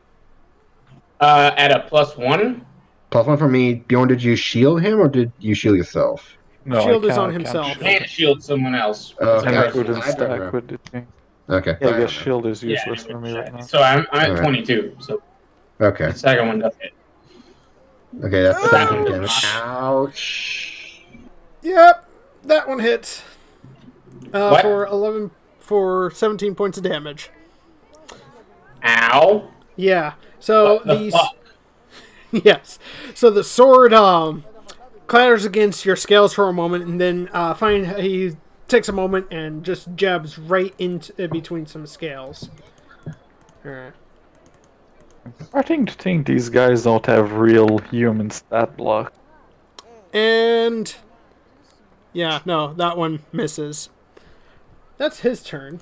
Speaker 5: At a +1.
Speaker 2: +1 for me. Bjorn, did you shield him or did you shield yourself?
Speaker 4: No,
Speaker 1: Shield
Speaker 4: I
Speaker 1: is on
Speaker 4: can't
Speaker 1: himself.
Speaker 4: shield.
Speaker 5: Can't shield someone else.
Speaker 2: Okay.
Speaker 4: And
Speaker 5: It's
Speaker 4: it wouldn't
Speaker 2: I don't know.
Speaker 4: stack with the thing.
Speaker 2: Okay.
Speaker 4: Yeah, I guess shield is useless
Speaker 5: Yeah,
Speaker 4: for me right now.
Speaker 5: so I'm at
Speaker 2: Alright.
Speaker 5: 22. So
Speaker 2: Okay.
Speaker 5: the second one does hit.
Speaker 2: Okay, that's 17 damage. Ouch.
Speaker 1: Yep, that one hits.
Speaker 5: What?
Speaker 1: For 17 points of damage.
Speaker 5: Ow.
Speaker 1: Yeah. So
Speaker 5: What the fuck?
Speaker 1: yes. So the sword clatters against your scales for a moment, and then he takes a moment and just jabs right into between some scales. All right.
Speaker 4: I'm starting to think these guys don't have real human stat block.
Speaker 1: And yeah, no, that one misses. That's his turn.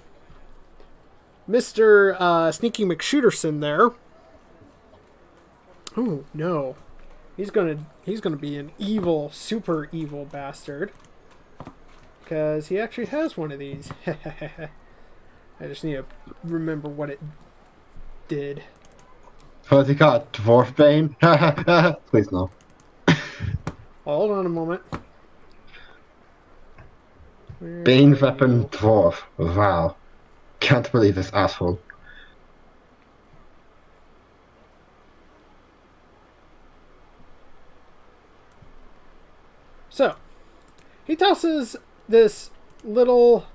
Speaker 1: Mr. Sneaky McShooterson there. Oh no. He's gonna be an evil, super evil bastard. Because he actually has one of these. I just need to remember what it did.
Speaker 2: What's he called? Dwarf Bane? Please no.
Speaker 1: Hold on a moment. Where
Speaker 2: Bane
Speaker 1: are
Speaker 2: weapon
Speaker 1: you?
Speaker 2: dwarf. Wow. Can't believe this asshole.
Speaker 1: So, he tosses this little,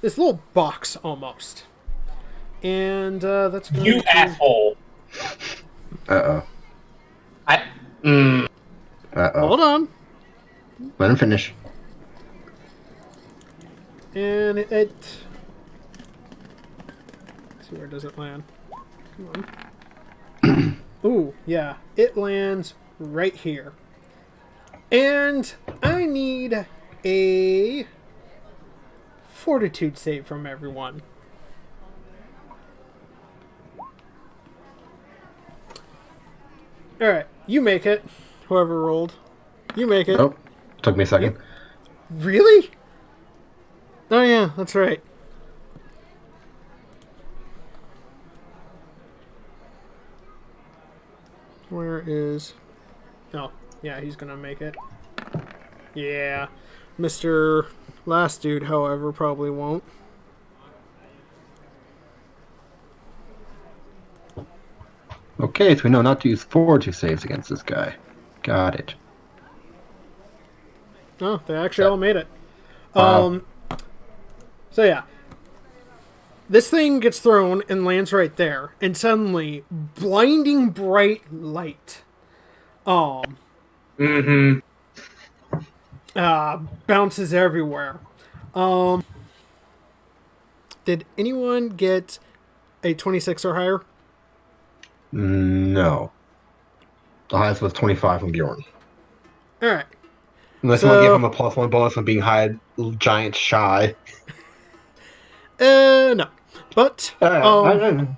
Speaker 1: this little box almost, and that's going
Speaker 5: You
Speaker 1: to...
Speaker 5: asshole.
Speaker 2: Uh-oh.
Speaker 5: Mm,
Speaker 2: Uh-oh.
Speaker 1: Hold on,
Speaker 2: Let him finish.
Speaker 1: and it. Let's see, where does it land? Come on. Ooh, yeah, it lands right here, and I need a fortitude save from everyone. Alright, you make it. Whoever rolled. You make it.
Speaker 2: Oh, took me a second.
Speaker 1: Really? Oh yeah, that's right. Where is... Oh, yeah, he's gonna make it. Yeah. Mr. Last Dude, however, probably won't.
Speaker 2: Okay, so we know not to use fortitude saves against this guy. Got it.
Speaker 1: Oh, they actually all made it.
Speaker 2: Wow.
Speaker 1: So yeah. This thing gets thrown and lands right there, and suddenly, blinding bright light
Speaker 5: mm-hmm.
Speaker 1: bounces everywhere. Did anyone get a 26 or higher?
Speaker 2: No. The highest was 25 from Bjorn.
Speaker 1: Alright.
Speaker 2: Unless you want to give him a +1 bonus from being high giant shy.
Speaker 1: No. But,
Speaker 2: I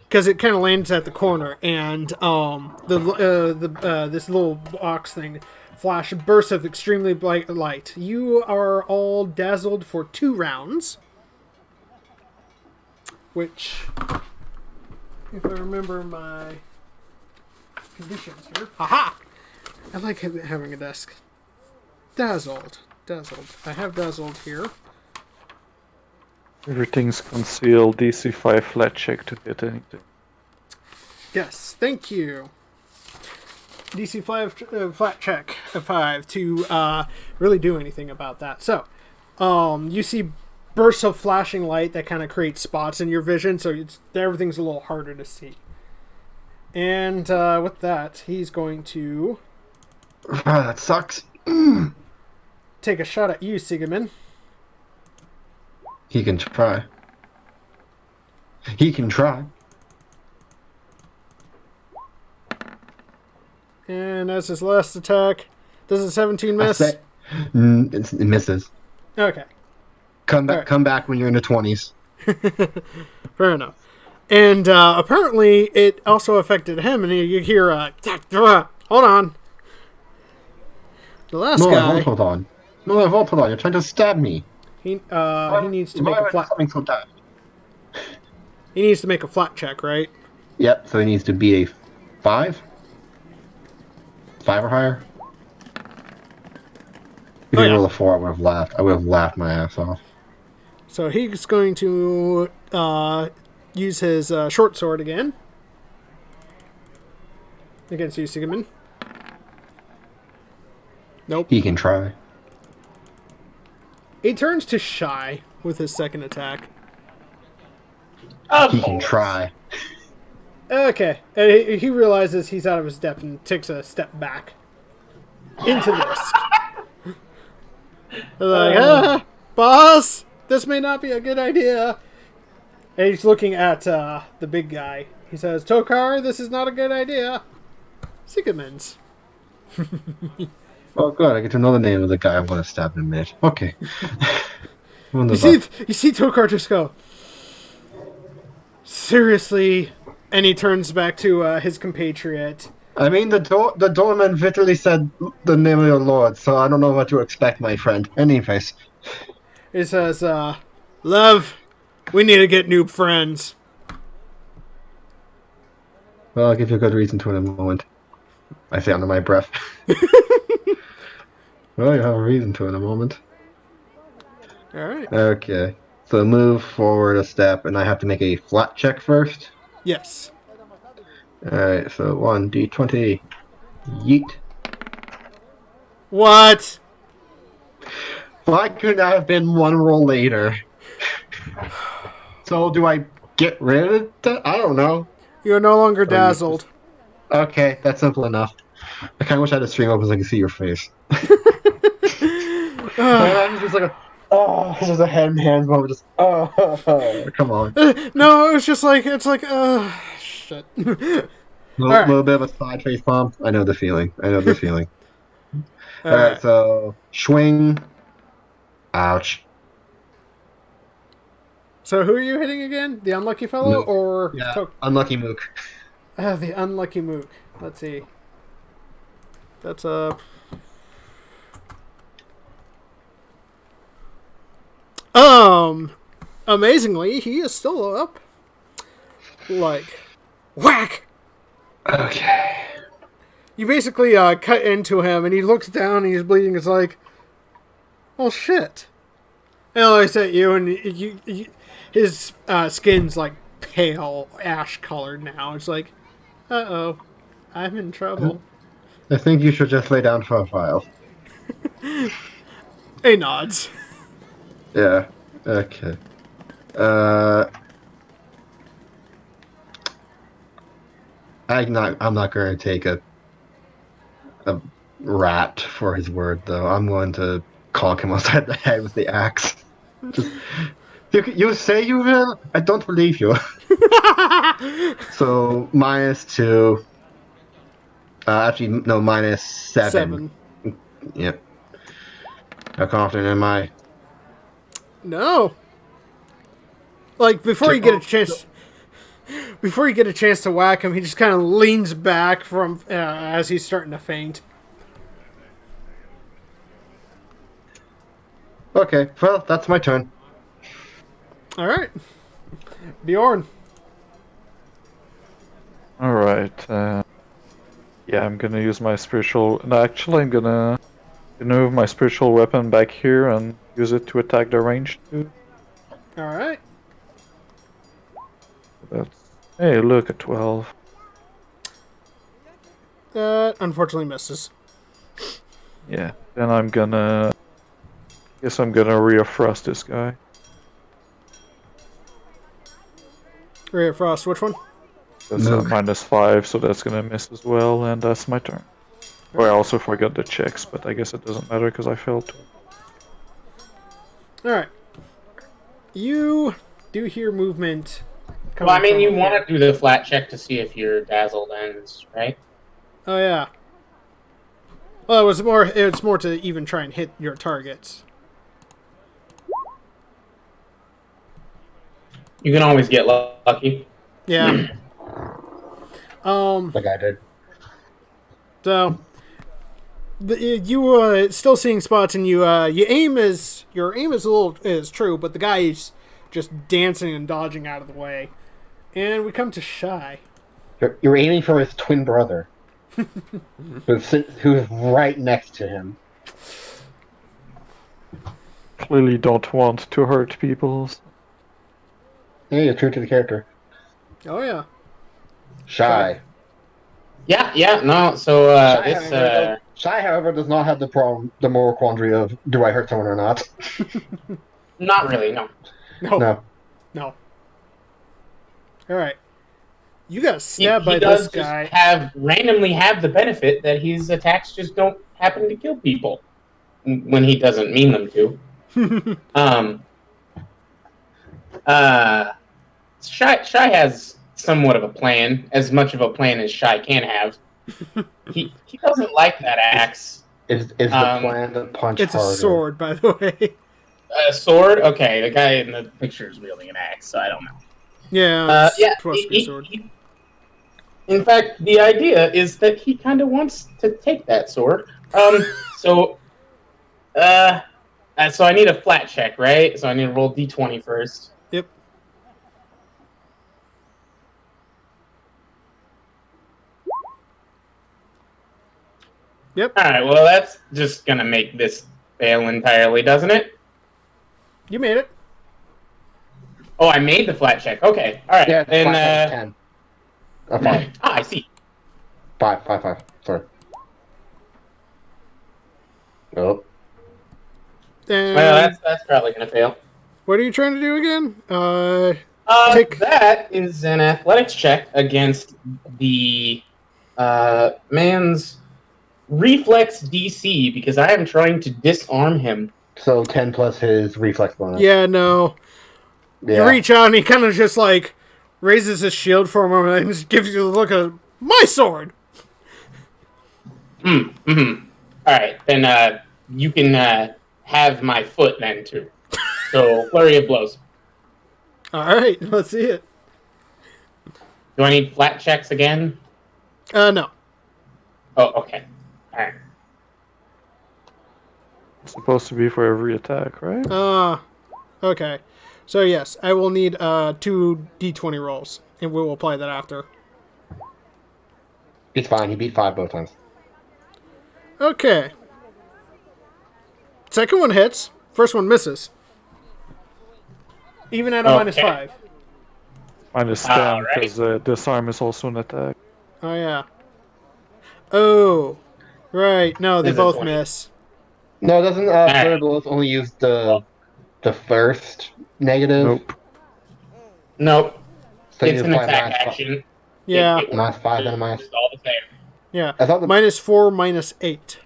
Speaker 1: because it kind of lands at the corner, and this little box thing flash a burst of extremely bright light. You are all dazzled for 2 rounds, which, if I remember my conditions here, haha! I like having a desk. Dazzled. I have dazzled here.
Speaker 4: Everything's concealed. DC 5 flat check to hit anything.
Speaker 1: Yes, thank you. DC 5 flat check 5 to really do anything about that. So, you see bursts of flashing light that kind of create spots in your vision, so everything's a little harder to see. And with that, he's going to
Speaker 2: that sucks.
Speaker 1: take a shot at you, Sigeman.
Speaker 2: He can try. He can try.
Speaker 1: And as his last attack, does a 17 miss?
Speaker 2: It misses.
Speaker 1: Okay.
Speaker 2: Come back.
Speaker 1: Alright.
Speaker 2: Come back when you're in the 20s.
Speaker 1: Fair enough. And apparently it also affected him, and you hear hold on. The last guy,
Speaker 2: Hold on. No, hold on. You're trying to stab me.
Speaker 1: he needs to make a flat.
Speaker 2: So bad?
Speaker 1: He needs to make a flat check, right?
Speaker 2: Yep. So he needs to be a 5. 5 or higher. If he rolled a 4, I would have laughed. I would have laughed my ass off.
Speaker 1: So he's going to use his short sword again against you, Sigeman. Nope.
Speaker 2: He can try.
Speaker 1: He turns to shy with his second attack.
Speaker 2: He can try.
Speaker 1: Okay. He realizes he's out of his depth and takes a step back into this. Like, boss, this may not be a good idea. And he's looking at the big guy. He says, Tokar, this is not a good idea. Sigemans.
Speaker 2: Oh, good. I get to know the name of the guy I'm going to stab in a minute. Okay.
Speaker 1: You see Tokar just go, seriously? And he turns back to his compatriot.
Speaker 2: I mean, the doorman literally said the name of your lord, so I don't know what to expect, my friend. Anyways.
Speaker 1: He says, Lev, we need to get new friends.
Speaker 2: Well, I'll give you a good reason to in a moment. I say under my breath. Well, you have a reason to in a moment.
Speaker 1: Alright.
Speaker 2: Okay. So move forward a step, and I have to make a flat check first.
Speaker 1: Yes.
Speaker 2: Alright, so 1d20. Yeet.
Speaker 1: What?
Speaker 2: Why couldn't I have been one roll later? So do I get rid of that? I don't know.
Speaker 1: You're no longer dazzled.
Speaker 2: Okay, that's simple enough. I kind of wish I had a stream open so I could see your face. I'm just like, it's just a hands moment. Just, come on.
Speaker 1: No, it's like, shit.
Speaker 2: Little bit of a side face palm. I know the feeling. Alright, so swing. Ouch.
Speaker 1: So who are you hitting again? The unlucky fellow
Speaker 2: Mook.
Speaker 1: or
Speaker 2: Yeah, unlucky Mook.
Speaker 1: the unlucky Mook. Let's see. That's a amazingly, he is still up. Like, whack.
Speaker 2: Okay.
Speaker 1: You basically cut into him, and he looks down, and he's bleeding. It's like, oh shit! And he looks at you, and his skin's like pale, ash-colored now. It's like, uh-oh, I'm in trouble.
Speaker 2: I think you should just lay down for a while.
Speaker 1: He nods.
Speaker 2: Yeah. Okay. I'm not going to take a rat for his word, though. I'm going to conk him outside the head with the axe. Just, you say you will? I don't believe you. So, -2. Actually, no, -7. Yep. How confident am I?
Speaker 1: No. Like before you get a chance to whack him, he just kind of leans back from as he's starting to faint.
Speaker 2: Okay, well, that's my turn.
Speaker 1: All right, Bjorn.
Speaker 4: All right. Yeah, I'm gonna use my spiritual. No, actually, I'm gonna move my spiritual weapon back here and use it to attack the range too.
Speaker 1: All right.
Speaker 4: That's hey, look at 12.
Speaker 1: That unfortunately misses.
Speaker 4: Yeah. Then I'm gonna. Guess I'm gonna reaffrost this guy.
Speaker 1: Ray of Frost, which one?
Speaker 4: That's
Speaker 2: Moog.
Speaker 4: -5, so that's gonna miss as well, and that's my turn. Well, I also forgot the checks, but I guess it doesn't matter because I failed.
Speaker 1: All right. You do hear movement.
Speaker 5: Well, I mean,
Speaker 1: coming
Speaker 5: you
Speaker 1: from
Speaker 5: want
Speaker 1: here.
Speaker 5: to do the flat check to see if your dazzled ends, right?
Speaker 1: Oh yeah. Well, it was more. It's more to even try and hit your targets.
Speaker 5: You can always get lucky.
Speaker 1: Yeah.
Speaker 2: Like I did.
Speaker 1: So you still seeing spots, and you your aim is true, but the guy is just dancing and dodging out of the way. And we come to Shy.
Speaker 2: You're aiming for his twin brother, who's right next to him.
Speaker 4: Clearly don't want to hurt people.
Speaker 2: Yeah, you're true to the character.
Speaker 1: Oh yeah.
Speaker 2: Shy.
Speaker 5: Yeah, no. So
Speaker 2: Shy, however, does not have the moral quandary of do I hurt someone or not.
Speaker 5: not really, no.
Speaker 1: No.
Speaker 2: No.
Speaker 1: All right. You got
Speaker 5: He
Speaker 1: stabbed by
Speaker 5: does
Speaker 1: this guy.
Speaker 5: just randomly have the benefit that his attacks just don't happen to kill people when he doesn't mean them to. Shy has somewhat of a plan, as much of a plan as Shy can have. He doesn't like that axe.
Speaker 2: Is the plan to punch
Speaker 1: It's
Speaker 2: harder?
Speaker 1: a sword, by the way.
Speaker 5: A sword? Okay, the guy in the picture is wielding an axe, so I don't know.
Speaker 1: Yeah. It's supposed to be a sword.
Speaker 5: In fact, the idea is that he kind of wants to take that sword. So I need a flat check, right? So I need to roll d20 first.
Speaker 1: Yep. Yep.
Speaker 5: All right. Well, that's just gonna make this fail entirely, doesn't it?
Speaker 1: You made it.
Speaker 5: Oh, I made the flat check. Okay. All right.
Speaker 2: Yeah,
Speaker 5: Then
Speaker 2: 10. 5.
Speaker 5: I see.
Speaker 2: 5. Sorry. Nope.
Speaker 1: And
Speaker 5: Well, that's probably gonna fail.
Speaker 1: what are you trying to do again? Take-
Speaker 5: That is an athletics check against the man's reflex DC because I am trying to disarm him.
Speaker 2: So 10 plus his reflex bonus.
Speaker 1: Yeah, no.
Speaker 2: Yeah.
Speaker 1: You reach out and he kind of just like raises his shield for a moment and just gives you the look of my sword.
Speaker 5: All right, then you can have my foot then too. So flurry of blows.
Speaker 1: All right, let's see it.
Speaker 5: Do I need flat checks again?
Speaker 1: No.
Speaker 5: Oh, okay. All right.
Speaker 4: It's supposed to be for every attack, right?
Speaker 1: Okay. So yes, I will need 2 d20 rolls, and we will apply that after.
Speaker 2: He's fine. He beat 5 both times.
Speaker 1: Okay. Second one hits. First one misses. Even at a
Speaker 5: Okay.
Speaker 1: -5.
Speaker 4: -10
Speaker 5: Alright.
Speaker 4: because disarm is also an attack.
Speaker 1: Oh yeah. Oh. Right. No, they
Speaker 5: Is it
Speaker 1: both
Speaker 5: 20?
Speaker 1: miss.
Speaker 2: No, doesn't
Speaker 5: Alright.
Speaker 2: Flurry of Blows only use the first negative?
Speaker 4: Nope.
Speaker 5: Nope.
Speaker 2: So you
Speaker 5: It's an
Speaker 2: apply
Speaker 5: attack
Speaker 2: minus
Speaker 5: action.
Speaker 1: Yeah.
Speaker 5: It
Speaker 2: minus 5 then a minus.
Speaker 5: It's all the same.
Speaker 1: Yeah.
Speaker 2: I thought the
Speaker 1: -4, -8.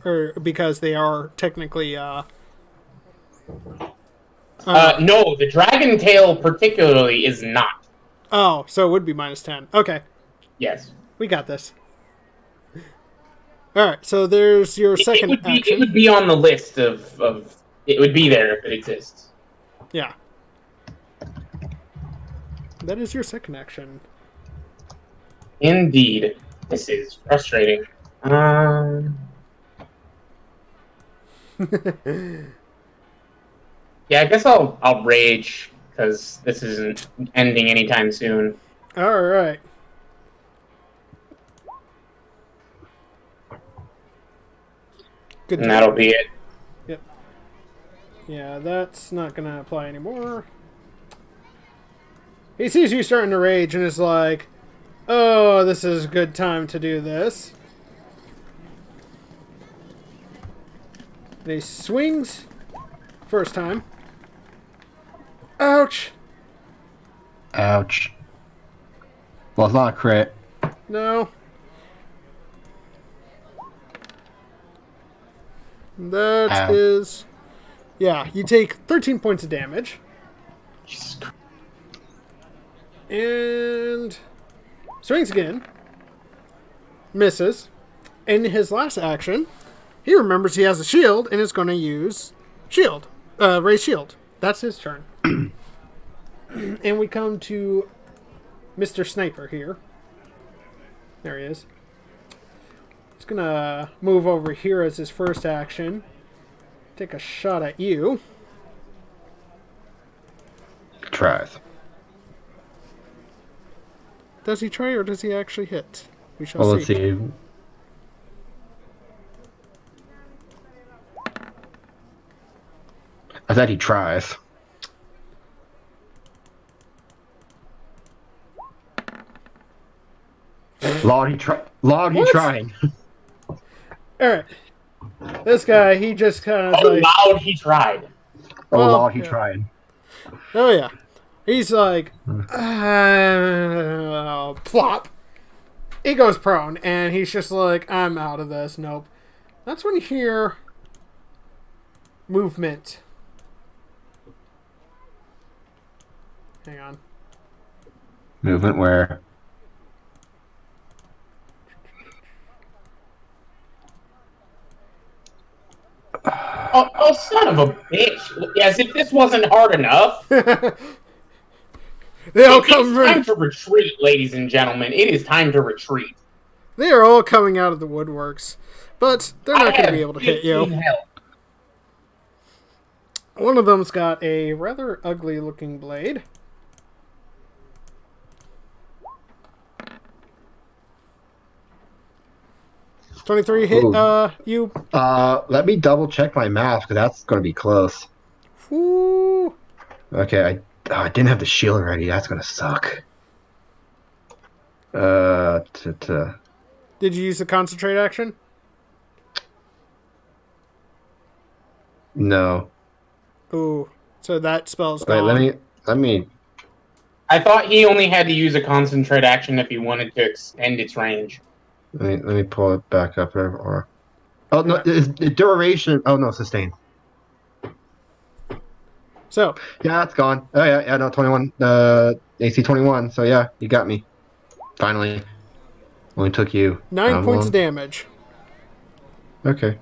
Speaker 1: Or because they are technically
Speaker 5: No, the dragon tail particularly is not.
Speaker 1: oh, so it would be -10. Okay.
Speaker 5: Yes.
Speaker 1: We got this. All right, so there's your second
Speaker 5: It
Speaker 1: action.
Speaker 5: would be on the list of. It would be there if it exists.
Speaker 1: Yeah. That is your second action.
Speaker 5: Indeed. This is frustrating. Yeah, I guess I'll rage because this isn't ending anytime soon.
Speaker 1: All right. Good.
Speaker 5: And that'll be it.
Speaker 1: Yep. Yeah, that's not gonna apply anymore. He sees you starting to rage and is like, "Oh, this is a good time to do this." And he swings. First time. Ouch.
Speaker 2: Ouch. Well, it's not a crit.
Speaker 1: No. That
Speaker 2: Ow.
Speaker 1: is... Yeah, you take 13 points of damage.
Speaker 5: Jesus Christ.
Speaker 1: And... swings again. Misses. In his last action, he remembers he has a shield and is going to use shield. Raise shield. That's his turn. And we come to Mr. Sniper here. There he is. He's going to move over here as his first action. Take a shot at you.
Speaker 2: Tries.
Speaker 1: Does he try or does he actually hit? We shall
Speaker 2: Well, let's
Speaker 1: see.
Speaker 2: see. I said he tries. Lord, he tried.
Speaker 1: What?
Speaker 2: trying.
Speaker 1: Alright. This guy, he just kind of
Speaker 5: Oh,
Speaker 1: like...
Speaker 5: loud he tried.
Speaker 2: Oh,
Speaker 1: Well,
Speaker 2: Lord, he
Speaker 1: yeah.
Speaker 2: tried.
Speaker 1: Oh, yeah. He's like... plop. He goes prone, and he's just like, I'm out of this. Nope. That's when you hear... movement. Hang on.
Speaker 2: Movement where?
Speaker 5: Oh, son of a bitch. As if this wasn't hard enough.
Speaker 1: They all
Speaker 5: It's
Speaker 1: come
Speaker 5: time to retreat, ladies and gentlemen. It is time to retreat.
Speaker 1: They are all coming out of the woodworks. But they're not going to be able to hit
Speaker 5: 15
Speaker 1: you.
Speaker 5: health.
Speaker 1: One of them's got a rather ugly looking blade. $23 hit
Speaker 2: Ooh.
Speaker 1: you.
Speaker 2: Let me double check my math, because that's going to be close.
Speaker 1: Woo.
Speaker 2: Okay, I didn't have the shield ready. That's going to suck.
Speaker 1: Did you use the concentrate action?
Speaker 2: No.
Speaker 1: Ooh. So that spell's
Speaker 2: Wait,
Speaker 1: gone.
Speaker 2: let me.
Speaker 5: I thought he only had to use a concentrate action if he wanted to extend its range.
Speaker 2: Let me pull it back up there. Or, oh no, it's duration. Oh no, sustain.
Speaker 1: So,
Speaker 2: Yeah, it's gone. Oh yeah, no, 21. AC 21. So yeah, you got me. Finally. Only took you.
Speaker 1: 9
Speaker 2: how
Speaker 1: points
Speaker 2: long?
Speaker 1: of damage.
Speaker 2: Okay.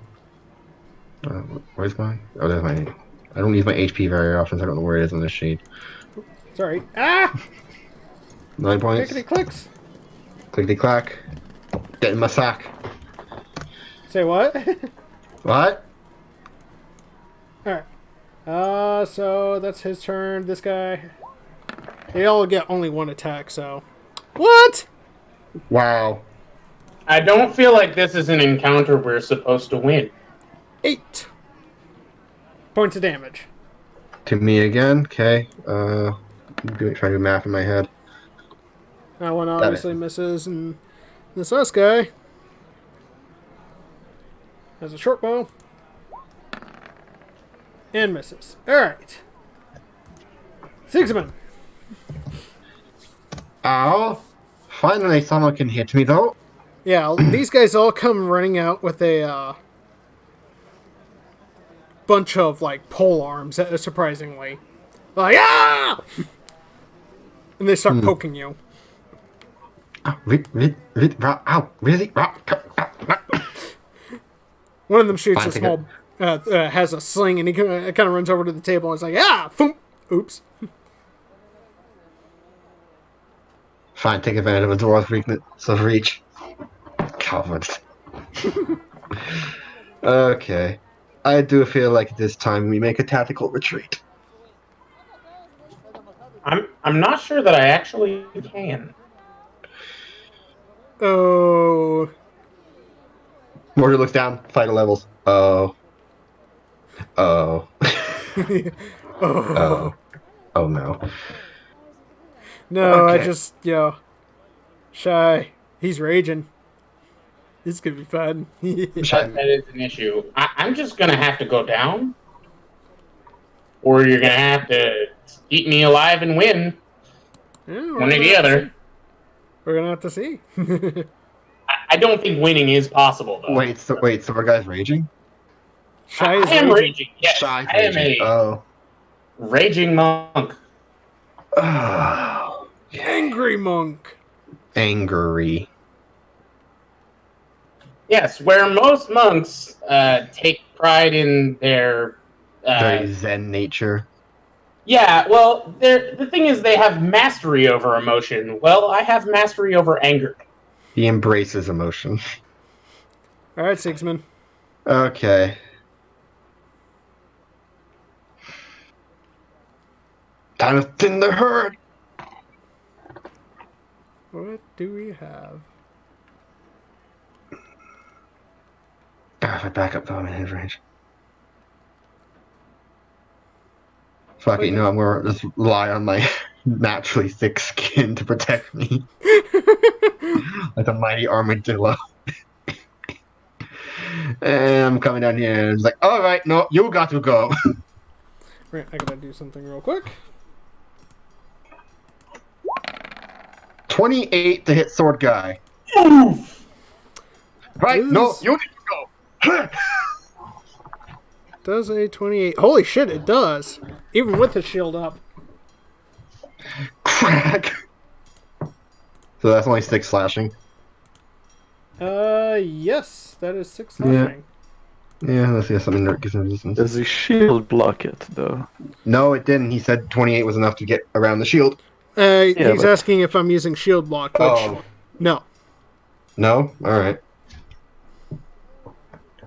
Speaker 2: Where's mine? Oh, there's my. I don't use my HP very often, so I don't know where it is on this sheet.
Speaker 1: Sorry. Ah!
Speaker 2: 9 points.
Speaker 1: Clickety clicks.
Speaker 2: Clickety clack. Get in my sack.
Speaker 1: Say what?
Speaker 2: What?
Speaker 1: Alright. So that's his turn. This guy. They all get only one attack, so. What?
Speaker 2: Wow.
Speaker 5: I don't feel like this is an encounter we're supposed to win.
Speaker 1: 8 points of damage.
Speaker 2: To me again. Okay. Trying to do math in my head.
Speaker 1: That one obviously misses, and this last guy has a short bow and misses. Alright. Sigismund.
Speaker 2: Ow. Finally, someone can hit me though.
Speaker 1: Yeah, these guys all come running out with a bunch of like pole arms, surprisingly. Like, ah! And they start poking you.
Speaker 2: Ow, really?
Speaker 1: One of them shoots
Speaker 2: Fine,
Speaker 1: a
Speaker 2: take
Speaker 1: small, has a sling, and he kind of runs over to the table and is like, ah, boom, oops.
Speaker 2: Fine, take advantage of a dwarf's weakness of reach. Cowards. Okay. I do feel like this time we make a tactical retreat.
Speaker 5: I'm not sure that I actually can.
Speaker 1: Oh.
Speaker 2: Mortar looks down, vital levels. Oh. Oh.
Speaker 1: Oh.
Speaker 2: Oh no.
Speaker 1: No, I
Speaker 2: Okay.
Speaker 1: just, Shy. He's raging. This could be fun.
Speaker 5: That is an issue. I'm just gonna have to go down, or you're gonna have to eat me alive and win.
Speaker 1: Yeah,
Speaker 5: One or the other.
Speaker 1: We're gonna have to see.
Speaker 5: I don't think winning is possible, though.
Speaker 2: Wait, so our guy's raging?
Speaker 1: Shy
Speaker 5: I
Speaker 1: is
Speaker 5: am
Speaker 1: raging.
Speaker 5: raging. Yes,
Speaker 2: Shy's
Speaker 5: I am
Speaker 2: raging.
Speaker 5: a
Speaker 2: Oh.
Speaker 5: raging monk.
Speaker 2: Oh.
Speaker 1: Angry monk.
Speaker 2: Angry.
Speaker 5: Yes, where most monks take pride in their.
Speaker 2: Very zen nature.
Speaker 5: Yeah, well, the thing is, they have mastery over emotion. Well, I have mastery over anger.
Speaker 2: He embraces emotion.
Speaker 1: All right, Sigsman.
Speaker 2: Okay. Time to thin the herd.
Speaker 1: What do we have?
Speaker 2: God, if I back up though, I'm in his range. Fuck it, I'm gonna just rely on my naturally thick skin to protect me. Like a mighty armadillo. And I'm coming down here and it's like, alright, no, you got to go.
Speaker 1: Right, I gotta do something real quick.
Speaker 2: 28 to hit sword guy. Right,
Speaker 1: Is-
Speaker 2: no, you need to go.
Speaker 1: Does a 28. Holy shit, it does. Even with the shield up.
Speaker 2: Crack. So that's only 6 slashing.
Speaker 1: Yes, that is 6 slashing.
Speaker 2: Yeah, let's see if something that gives him resistance.
Speaker 4: Does the shield block it, though?
Speaker 2: No, it didn't. He said 28 was enough to get around the shield.
Speaker 1: He's
Speaker 4: but-
Speaker 1: asking if I'm using shield block, which,
Speaker 2: Oh.
Speaker 1: no.
Speaker 2: No? Alright.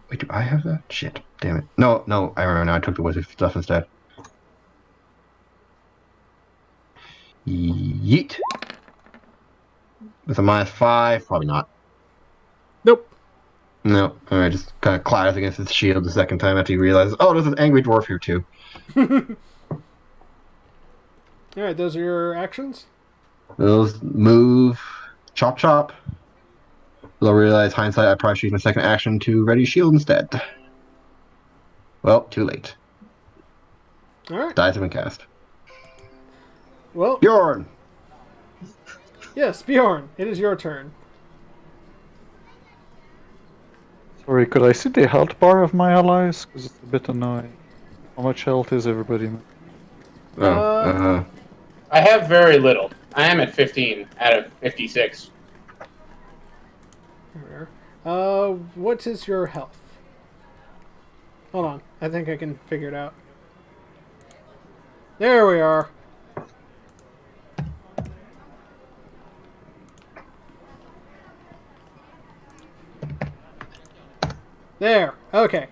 Speaker 2: Wait, do I have that? Shit. Damn it. No, I remember now. I took the wizard stuff instead. Yeet. With a -5, probably not.
Speaker 1: Nope.
Speaker 2: No. Alright, just kind of clatters against his shield the second time after he realizes, oh, there's an angry dwarf here too.
Speaker 1: Alright, those are your actions?
Speaker 2: Those move, chop chop. They'll realize hindsight, I probably should use my second action to ready shield instead. Well, too late.
Speaker 1: Alright.
Speaker 2: Dice have been cast.
Speaker 1: Well,
Speaker 2: Bjorn!
Speaker 1: yes, Bjorn, it is your turn.
Speaker 4: Sorry, could I see the health bar of my allies? Because it's a bit annoying. How much health is everybody?
Speaker 2: Oh,
Speaker 5: I have very little. I am at 15 out of 56.
Speaker 1: What is your health? Hold on, I think I can figure it out. There we are. There. Okay.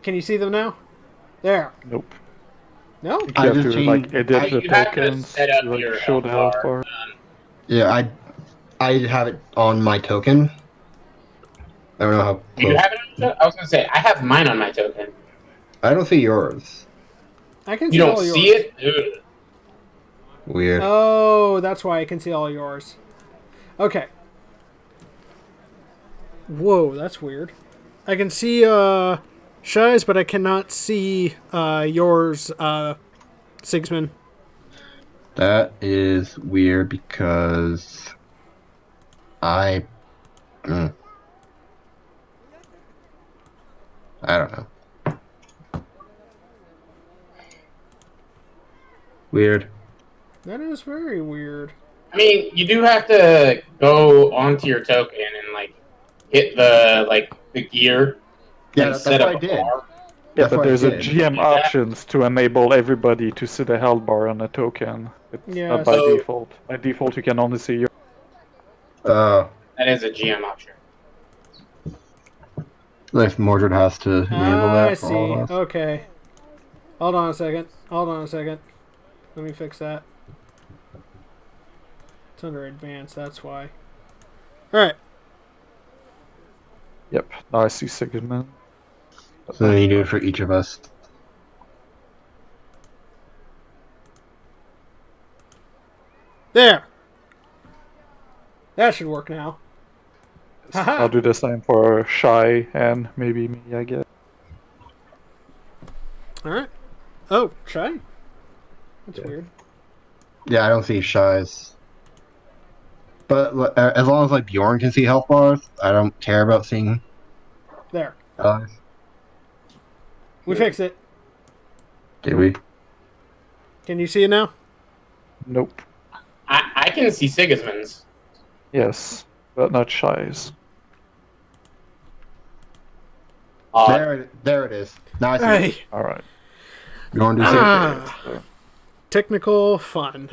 Speaker 1: Can you see them now? There.
Speaker 4: Nope.
Speaker 1: No?
Speaker 4: You
Speaker 2: I
Speaker 4: have
Speaker 2: just
Speaker 4: to like
Speaker 2: changed-
Speaker 4: edit the
Speaker 5: You have to
Speaker 4: tokens
Speaker 5: set up
Speaker 4: to like
Speaker 5: your
Speaker 4: show the
Speaker 5: health
Speaker 4: health
Speaker 5: bar.
Speaker 4: bar.
Speaker 2: Yeah, I have it on my token. I don't know how
Speaker 5: Do you
Speaker 2: close.
Speaker 5: have it on your token? I was going to say, I have mine on my token.
Speaker 2: I don't see yours.
Speaker 1: I can see
Speaker 5: You don't
Speaker 1: all yours.
Speaker 5: see it? Ugh.
Speaker 2: Weird.
Speaker 1: Oh, that's why I can see all yours. Okay. Whoa, that's weird. I can see Shy's, but I cannot see yours, Sigsman.
Speaker 2: That is weird because I don't know. Weird.
Speaker 1: That is very weird.
Speaker 5: I mean, you do have to go onto your token and, like, hit the gear
Speaker 2: Yeah,
Speaker 5: and
Speaker 2: that's
Speaker 5: set
Speaker 2: what
Speaker 5: up
Speaker 2: I
Speaker 5: a
Speaker 2: did.
Speaker 5: bar.
Speaker 4: Yeah,
Speaker 2: That's
Speaker 4: but
Speaker 2: what I
Speaker 4: there's a
Speaker 2: did.
Speaker 4: GM
Speaker 5: Do that.
Speaker 4: options to enable everybody to see the health bar on a token. It's not by
Speaker 1: Yes.
Speaker 5: Oh.
Speaker 4: default. By default, you can only see your.
Speaker 5: That is a GM option.
Speaker 2: If Mordred has to enable
Speaker 1: I
Speaker 2: that for all
Speaker 1: see.
Speaker 2: of us.
Speaker 1: Okay. Hold on a second. Hold on a second. Let me fix that. It's under advanced, that's why. Alright.
Speaker 4: Yep. Now I see Sigmund.
Speaker 2: So then you do it for each of us.
Speaker 1: There! That should work now. Haha!
Speaker 4: I'll do the same for Shy and maybe me, I guess.
Speaker 1: Alright. Oh, shy? That's
Speaker 4: Yeah.
Speaker 1: weird.
Speaker 2: Yeah, I don't see shies. But as long as like Bjorn can see health bars, I don't care about seeing.
Speaker 1: There.
Speaker 2: Uh,
Speaker 1: We fixed it.
Speaker 2: did we?
Speaker 1: Can you see it now?
Speaker 4: Nope.
Speaker 5: I can see Sigismund's.
Speaker 4: Yes, but not Shy's.
Speaker 2: There it is. Now I see.
Speaker 1: Hey!
Speaker 4: All right.
Speaker 2: Bjorn do
Speaker 1: Ah.
Speaker 4: So
Speaker 1: Technical fun.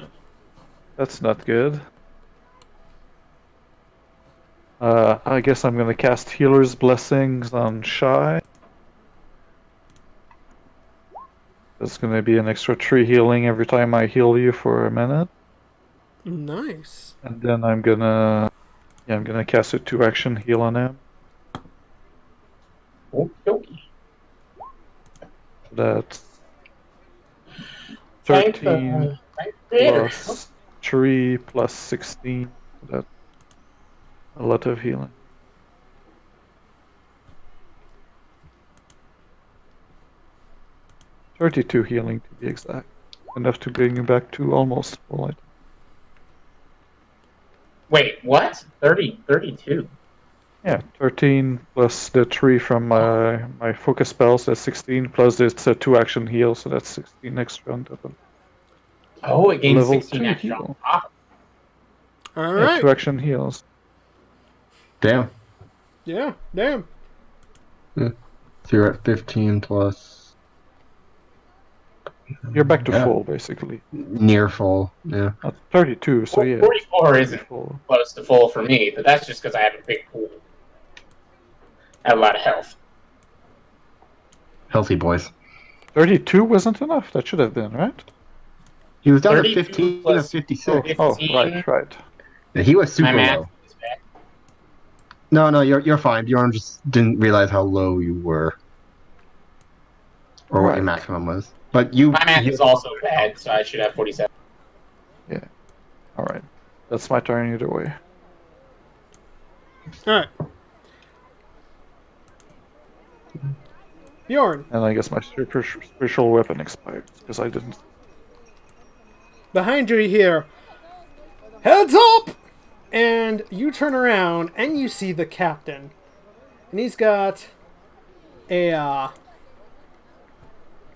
Speaker 4: that's not good. I guess I'm gonna cast Healer's Blessings on Shy. That's gonna be an extra 3 healing every time I heal you for a minute.
Speaker 1: Nice.
Speaker 4: And then I'm gonna cast a 2-action heal on him.
Speaker 5: Okey-dokey.
Speaker 4: That's
Speaker 5: Thank
Speaker 4: 13
Speaker 5: the creator.
Speaker 4: plus 3 plus 16. That's a lot of healing. $32 healing to be exact. Enough to bring you back to almost full. I think.
Speaker 5: Wait, what? 32.
Speaker 4: Yeah, 13 plus the 3 from my focus spells, that's 16, plus it's a 2-action heal, so that's 16 extra on top of
Speaker 5: Oh, it gains
Speaker 4: level
Speaker 5: 16
Speaker 4: 2
Speaker 5: extra on
Speaker 4: heal.
Speaker 5: top.
Speaker 4: Yeah,
Speaker 1: Alright.
Speaker 4: 2-action heals.
Speaker 2: Damn.
Speaker 1: Yeah, damn.
Speaker 2: So you're at 15 plus.
Speaker 4: You're back to
Speaker 2: Yeah.
Speaker 4: full, basically.
Speaker 2: Near full. Yeah.
Speaker 4: 32, so yeah.
Speaker 5: 44 isn't
Speaker 4: Full.
Speaker 5: close to full for me, but that's just because I have a big pool. I have a lot of health.
Speaker 2: Healthy boys.
Speaker 4: 32 wasn't enough, that should have been, right?
Speaker 2: He was down to
Speaker 5: 32
Speaker 2: 15
Speaker 5: plus
Speaker 2: of 56.
Speaker 4: Oh,
Speaker 5: 15.
Speaker 4: right.
Speaker 2: Yeah, he was
Speaker 5: My
Speaker 2: super
Speaker 5: math
Speaker 2: low.
Speaker 5: is bad.
Speaker 2: No, you're fine. Bjorn just didn't realize how low you were. Or what your
Speaker 4: Right.
Speaker 2: maximum was. But you.
Speaker 5: My math is also bad, so I should have 47.
Speaker 4: Alright. That's my turn either way.
Speaker 1: Alright. Bjorn,
Speaker 4: And I guess my spiritual weapon expired, because I didn't.
Speaker 1: behind you here. Heads up! And you turn around and you see the captain. And he's got a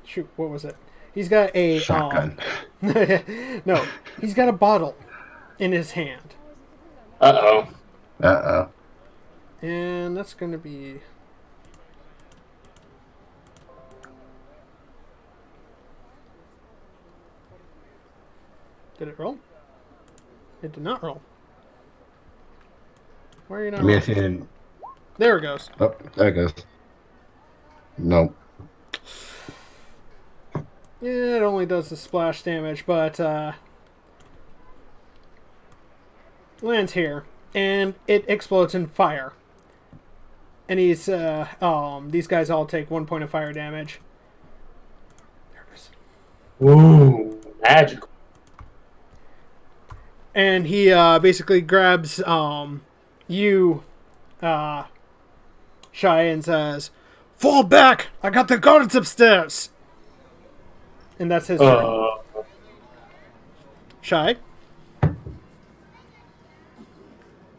Speaker 1: shoot, what was it? He's got a
Speaker 2: Shotgun.
Speaker 1: no, he's got a bottle in his hand.
Speaker 5: Uh-oh.
Speaker 2: Uh-oh.
Speaker 1: And that's gonna be Did it roll? It did not roll. Why are you not
Speaker 2: I mean, I
Speaker 1: rolling?
Speaker 2: see it.
Speaker 1: There it goes.
Speaker 2: Oh, there it goes. Nope.
Speaker 1: Yeah, it only does the splash damage, but lands here, and it explodes in fire. And he's these guys all take 1 point of fire damage. There it is.
Speaker 5: Ooh, magical.
Speaker 1: And he basically grabs you, Shy, and says, "Fall back! I got the guards upstairs." And that's his turn. Shy.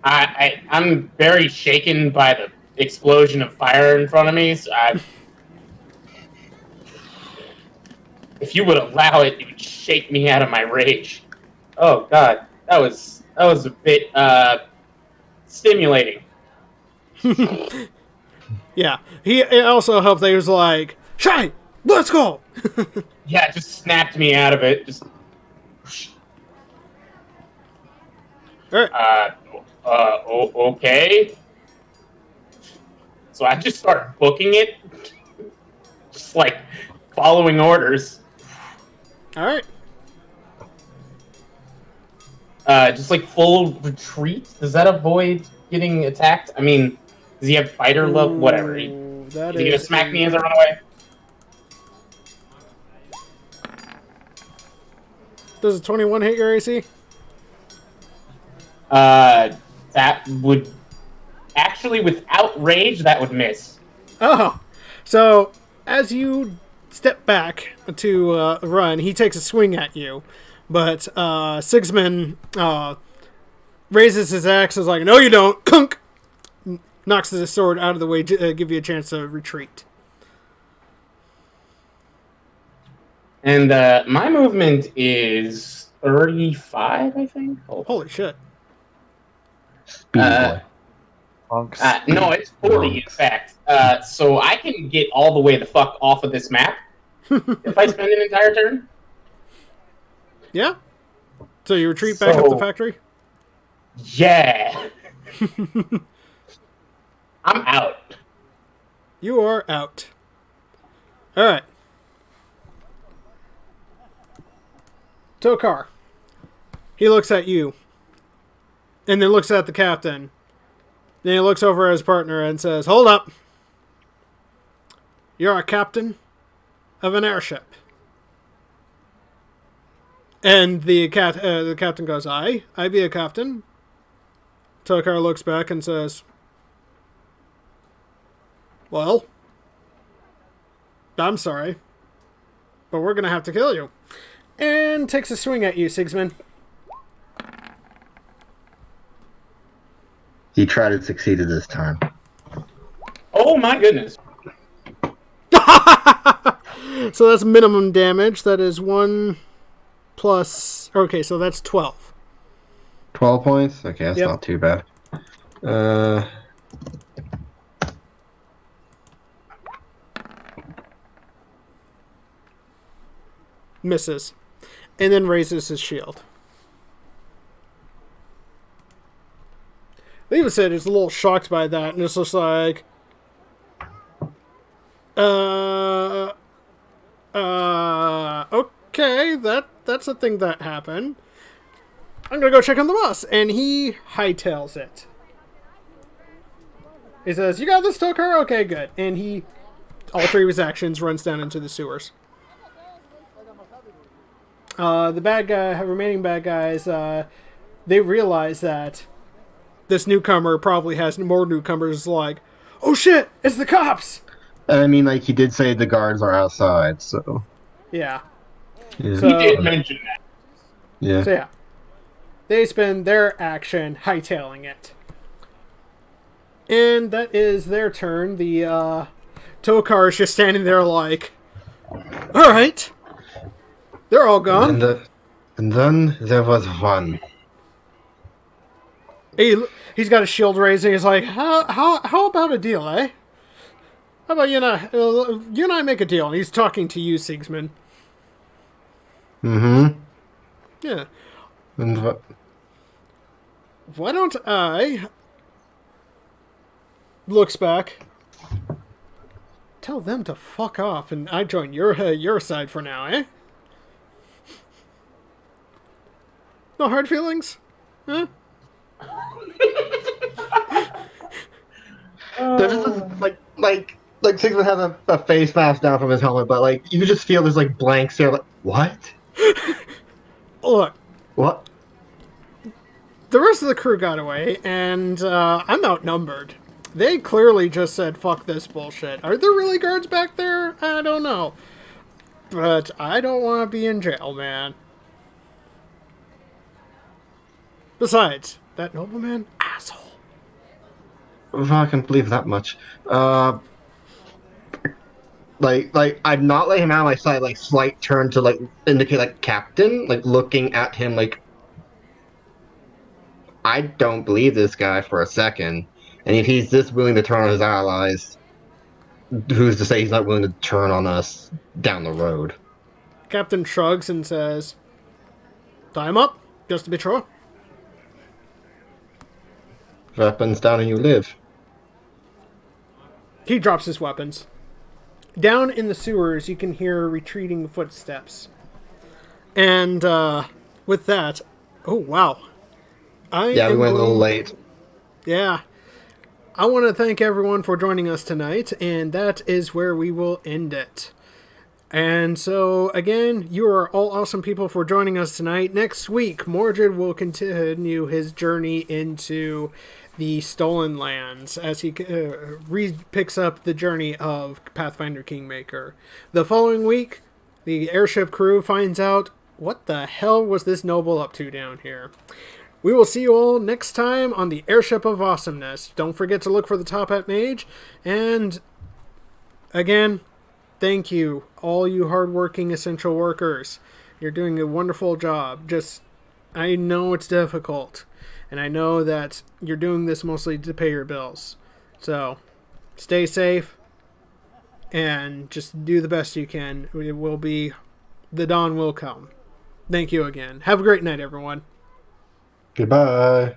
Speaker 5: I'm very shaken by the explosion of fire in front of me, so if you would allow it, it would shake me out of my rage. Oh god, that was a bit stimulating.
Speaker 1: Yeah. It also helped that he was like, Shy, let's go!
Speaker 5: Yeah, it just snapped me out of it. Just
Speaker 1: Alright.
Speaker 5: okay. So I just start booking it, just like following orders.
Speaker 1: Alright.
Speaker 5: Just like full retreat. Does that avoid getting attacked? I mean, does he have fighter level? Whatever. Is
Speaker 1: That
Speaker 5: he gonna
Speaker 1: is
Speaker 5: smack me as I run away?
Speaker 1: Does a 21 hit your AC?
Speaker 5: That would actually, without rage, that would miss.
Speaker 1: Oh. So, as you step back to run, he takes a swing at you. But Sigismund raises his axe and is like, no, you don't. Kunk! Knocks his sword out of the way to give you a chance to retreat.
Speaker 5: And my movement is 35, I think.
Speaker 1: Holy shit.
Speaker 2: Speedy boy.
Speaker 4: Monks.
Speaker 5: No, it's 40, in fact. So I can get all the way the fuck off of this map if I spend an entire turn.
Speaker 1: Yeah? So you retreat back up the factory?
Speaker 5: Yeah. I'm out.
Speaker 1: You are out. Alright. Tokar. He looks at you. And then looks at the captain. Then he looks over at his partner and says, hold up. You're a captain of an airship. And the captain goes, I be a captain. Tokar looks back and says, well, I'm sorry, but we're going to have to kill you. And takes a swing at you, Sigismund.
Speaker 2: He tried and succeeded this time.
Speaker 5: Oh my goodness.
Speaker 1: So that's minimum damage. That is 1 plus... Okay, so that's 12.
Speaker 2: 12 points? Okay, that's
Speaker 1: Yep.
Speaker 2: not too bad.
Speaker 1: Misses. And then raises his shield. Leva said is a little shocked by that, and it's just like... okay, that's a thing that happened. I'm gonna go check on the boss. And he hightails it. He says, you got this, Tokar? Okay, good. And he, all three of his actions, runs down into the sewers. The remaining bad guys, they realize that this newcomer probably has more newcomers like, oh shit, it's the cops!
Speaker 2: And I mean, like, he did say the guards are outside, so...
Speaker 1: Yeah.
Speaker 2: Yeah.
Speaker 1: So-
Speaker 5: He did mention that.
Speaker 2: Yeah.
Speaker 1: So yeah. They spend their action hightailing it. And that is their turn. The Tokar is just standing there like, alright. They're all gone.
Speaker 2: And then there was one.
Speaker 1: He's got a shield raising. He's like, how about a deal, eh? How about you and I make a deal? And he's talking to you, Sigismund.
Speaker 2: Mm-hmm.
Speaker 1: Yeah.
Speaker 2: And what?
Speaker 1: Why don't I... Looks back. Tell them to fuck off, and I join your side for now, eh? No hard feelings? Huh?
Speaker 2: There's just like Sigmund has a face mask down from his helmet, but like you just feel there's like blanks there. Like what?
Speaker 1: Look,
Speaker 2: What?
Speaker 1: the rest of the crew got away, and I'm outnumbered. They clearly just said, fuck this bullshit. Are there really guards back there? I don't know. But I don't want to be in jail, man. Besides, that nobleman, asshole.
Speaker 2: If I can believe that much. Like I'm not letting him out of my sight. Like slight turn to like indicate like captain, like looking at him like I don't believe this guy for a second. And if he's this willing to turn on his allies, who's to say he's not willing to turn on us down the road?
Speaker 1: Captain shrugs and says, "Time up, just to be sure."
Speaker 2: Weapons down and you live.
Speaker 1: He drops his weapons. Down in the sewers, you can hear retreating footsteps. And with that, oh wow.
Speaker 2: We went a little late.
Speaker 1: Yeah. I want to thank everyone for joining us tonight, and that is where we will end it. And so, again, you are all awesome people for joining us tonight. Next week, Mordred will continue his journey into the Stolen Lands as he picks up the journey of Pathfinder Kingmaker. The following week, the airship crew finds out what the hell was this noble up to down here. We will see you all next time on the Airship of Awesomeness. Don't forget to look for the Top Hat Mage. And again, thank you, all you hardworking essential workers. You're doing a wonderful job. I know it's difficult. And I know that you're doing this mostly to pay your bills. So, stay safe. And just do the best you can. The dawn will come. Thank you again. Have a great night, everyone.
Speaker 2: Goodbye.